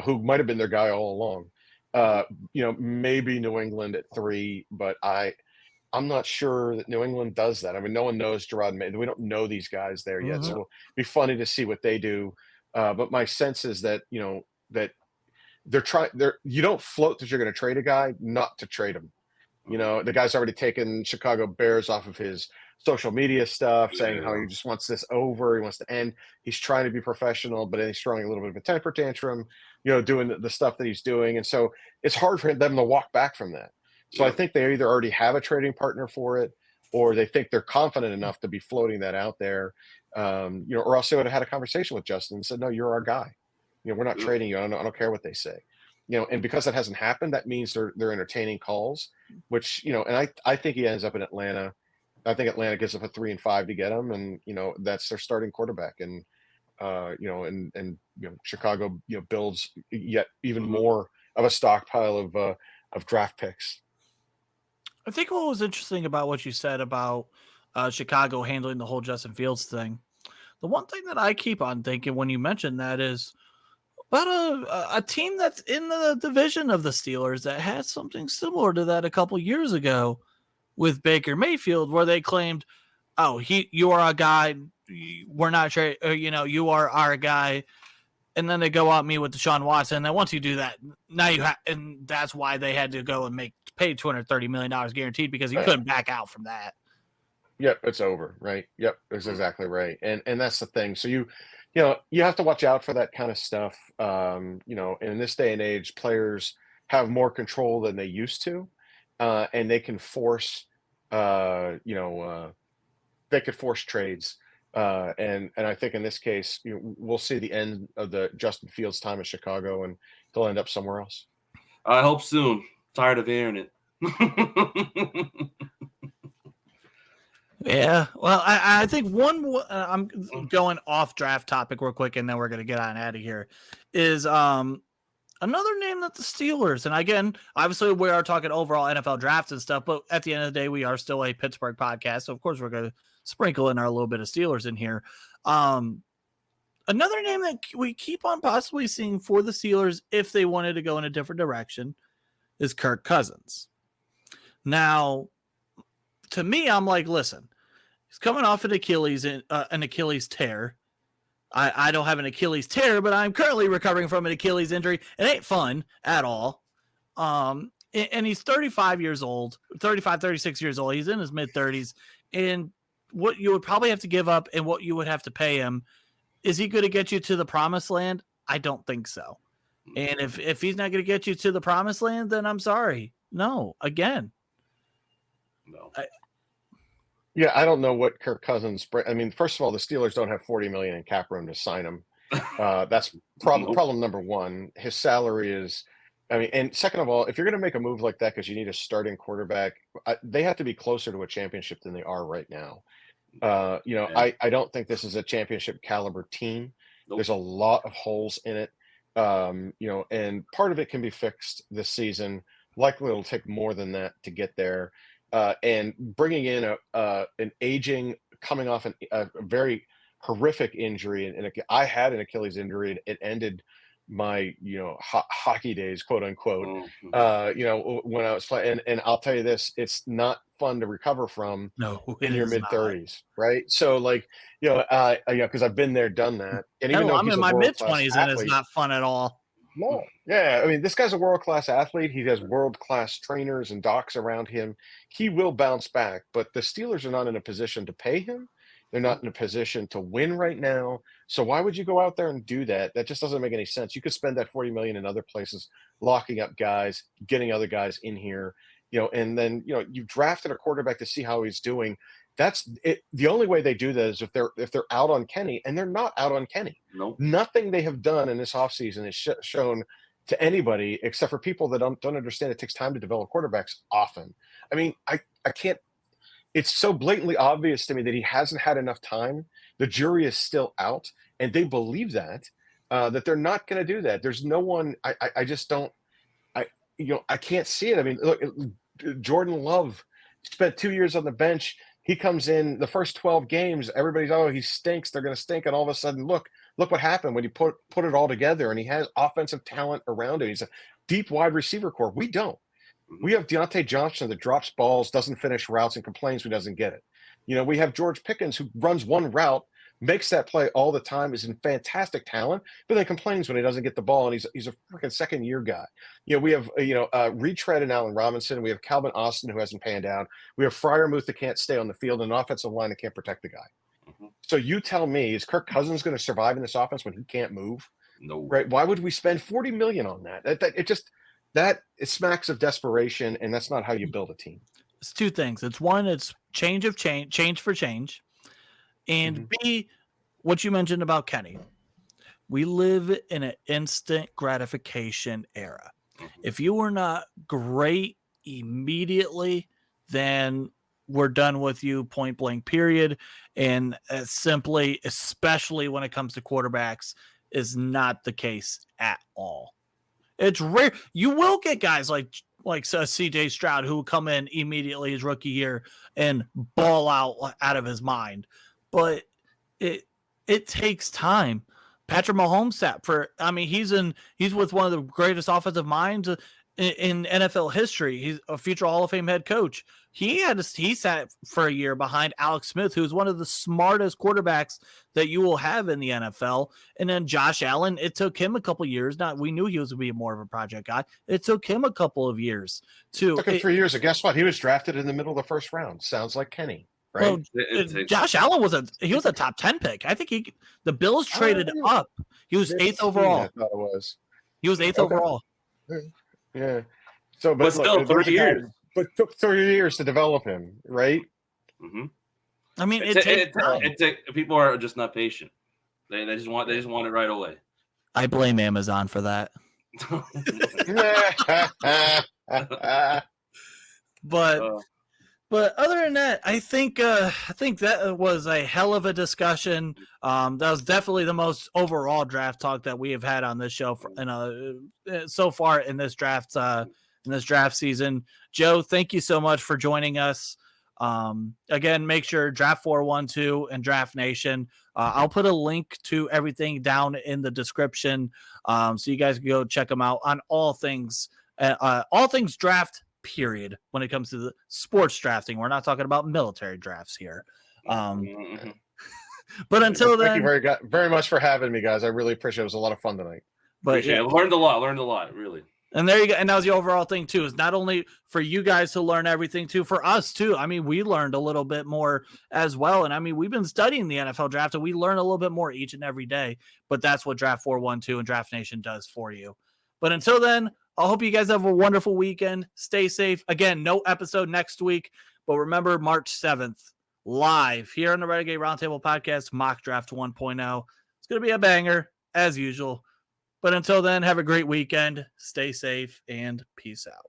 who might have been their guy all along. Maybe New England at 3, but I'm not sure that New England does that. I mean, no one knows Jarryd. We don't know these guys there yet, so Mhm. it'll be funny to see what they do. But my sense is that that they're trying. You don't float that you're going to trade a guy, not to trade him. The guy's already taken Chicago Bears off of his social media stuff, saying how Yeah. he just wants this over. He wants to end. He's trying to be professional, but then he's throwing a little bit of a temper tantrum, doing the stuff that he's doing. And so it's hard for them to walk back from that. So I Yeah. think they either already have a trading partner for it, or they think they're confident enough to be floating that out there. Or else they would have had a conversation with Justin and said, no, you're our guy. We're not Yeah. trading you. I don't care what they say. And because that hasn't happened, that means they're entertaining calls, which, and I think he ends up in Atlanta. I think Atlanta gives up a 3 and 5 to get him, and that's their starting quarterback. And Chicago builds yet even Mhm. more of a stockpile of draft picks. I think what was interesting about what you said about Chicago handling the whole Justin Fields thing, the one thing that I keep on thinking when you mention that is about a team that's in the division of the Steelers that had something similar to that a couple years ago with Baker Mayfield, where they claimed, "Oh, you are a guy. We're not sure. You are our guy." And then they go out and meet with Deshaun Watson. And then once you do that, now you have, and that's why they had to go and pay $230 million guaranteed, because he couldn't back out from that. Yep, it's over, right? Yep, that's exactly right. And that's the thing. So you have to watch out for that kind of stuff. In this day and age, players have more control than they used to, and they can force, they could force trades. And I think in this case, we'll see the end of the Justin Fields time in Chicago, and he'll end up somewhere else. I hope soon. Tired of hearing it. Yeah. Well, I think I'm going off draft topic real quick, and then we're going to get on out of here, is another name that the Steelers, and again, obviously we are talking overall NFL drafts and stuff, but at the end of the day, we are still a Pittsburgh podcast. So of course we're going to sprinkle in our little bit of Steelers in here. Another name that we keep on possibly seeing for the Steelers, if they wanted to go in a different direction, is Kirk Cousins. Now, to me, I'm like, listen, he's coming off an Achilles tear. I don't have an Achilles tear, but I'm currently recovering from an Achilles injury. It ain't fun at all. And he's 35 years old, 35, 36 years old. He's in his mid 30s. And what you would probably have to give up and what you would have to pay him, is he going to get you to the promised land? I don't think so. And if he's not going to get you to the promised land, then I'm sorry. No, again. No. Yeah, I don't know what Kirk Cousins. I mean, first of all, the Steelers don't have $40 million in cap room to sign him. That's problem number one. His salary is, I mean, and second of all, if you're going to make a move like that because you need a starting quarterback, they have to be closer to a championship than they are right now. Yeah. I don't think this is a championship caliber team. Nope. There's a lot of holes in it. And part of it can be fixed this season. Likely it'll take more than that to get there. And bringing in an aging, coming off a very horrific injury, and I had an Achilles injury, and it ended my hockey days, quote unquote. Mhm. When I was playing, and I'll tell you this, it's not fun to recover from No, in it your is mid not. 30s, right? So because I've been there, done that, and even Hell, though I'm he's in a my mid world-class 20s and it's athlete. not fun at all. No, yeah, I mean, this guy's a world-class athlete. He has world-class trainers and docs around him. He will bounce back, but the Steelers are not in a position to pay him. They're not in a position to win right now. So why would you go out there and do that? That just doesn't make any sense. You could spend that $40 million in other places, locking up guys, getting other guys in here, and then you've drafted a quarterback to see how he's doing. That's it. The only way they do that is if they're out on Kenny, and they're not out on Kenny. Nope. Nothing they have done in this offseason is shown to anybody except for people that don't understand it takes time to develop quarterbacks often. I mean, I can't. It's so blatantly obvious to me that he hasn't had enough time. The jury is still out, and they believe that they're not going to do that. There's no one. I just don't. I can't see it. I mean, look, Jordan Love spent 2 years on the bench. He comes in the first 12 games. Everybody's, oh, he stinks. They're going to stink. And all of a sudden, look what happened when you put it all together. And he has offensive talent around him. He's deep wide receiver core. We don't. We have Deontay Johnson that drops balls, doesn't finish routes, and complains when he doesn't get it. We have George Pickens who runs one route, makes that play all the time, is in fantastic talent, but then complains when he doesn't get the ball, and he's a freaking second-year guy. We have retread and Allen Robinson. We have Calvin Austin who hasn't panned out. We have Freiermuth that can't stay on the field, and an offensive line that can't protect the guy. So you tell me, is Kirk Cousins going to survive in this offense when he can't move? No. Right? Why would we spend $40 million on that? It smacks of desperation, and that's not how you build a team. It's two things. It's one, it's change for change. And B, what you mentioned about Kenny. We live in an instant gratification era. If you were not great immediately, then we're done with you, point blank, period. And simply, especially when it comes to quarterbacks, is not the case at all. It's rare. You will get guys like CJ Stroud who will come in immediately his rookie year and ball out of his mind. But it takes time. Patrick Mahomes he's with one of the greatest offensive minds in NFL history. He's a future Hall of Fame head coach. He sat for a year behind Alex Smith, who's one of the smartest quarterbacks that you will have in the NFL. And then Josh Allen, it took him a couple of years. We knew he was going to be more of a project guy. It took him a couple of years to. It took him 3 years. And guess what? He was drafted in the middle of the first round. Sounds like Kenny. Right? Well, Josh Allen was a top 10 pick. I think the Bills traded up. He was 8th overall. I thought it was. He was 8th overall. Yeah. So, but still, 3 years. But it took 30 years to develop him, right? Mm-hmm. I mean, people are just not patient. They just want it right away. I blame Amazon for that. But other than that, I think that was a hell of a discussion. That was definitely the most overall draft talk that we have had on this show so far in this draft season. Joe, thank you so much for joining us. Again, make sure Draft 412 and Draft Nation. I'll put a link to everything down in the description, so you guys can go check them out on all things draft. Period. When it comes to the sports drafting, we're not talking about military drafts here. But until then, thank you very much for having me, guys. I really appreciate it. It was a lot of fun tonight. But yeah, learned a lot, really. And there you go. And that was the overall thing too, is not only for you guys to learn everything too, for us too. I mean, we learned a little bit more as well. And I mean, we've been studying the NFL draft and we learn a little bit more each and every day, but that's what Draft 412 and Draft Nation does for you. But until then, I hope you guys have a wonderful weekend. Stay safe. Again, no episode next week, but remember March 7th, live here on the Renegade Roundtable podcast, Mock Draft 1.0. It's going to be a banger as usual. But until then, have a great weekend. Stay safe and peace out.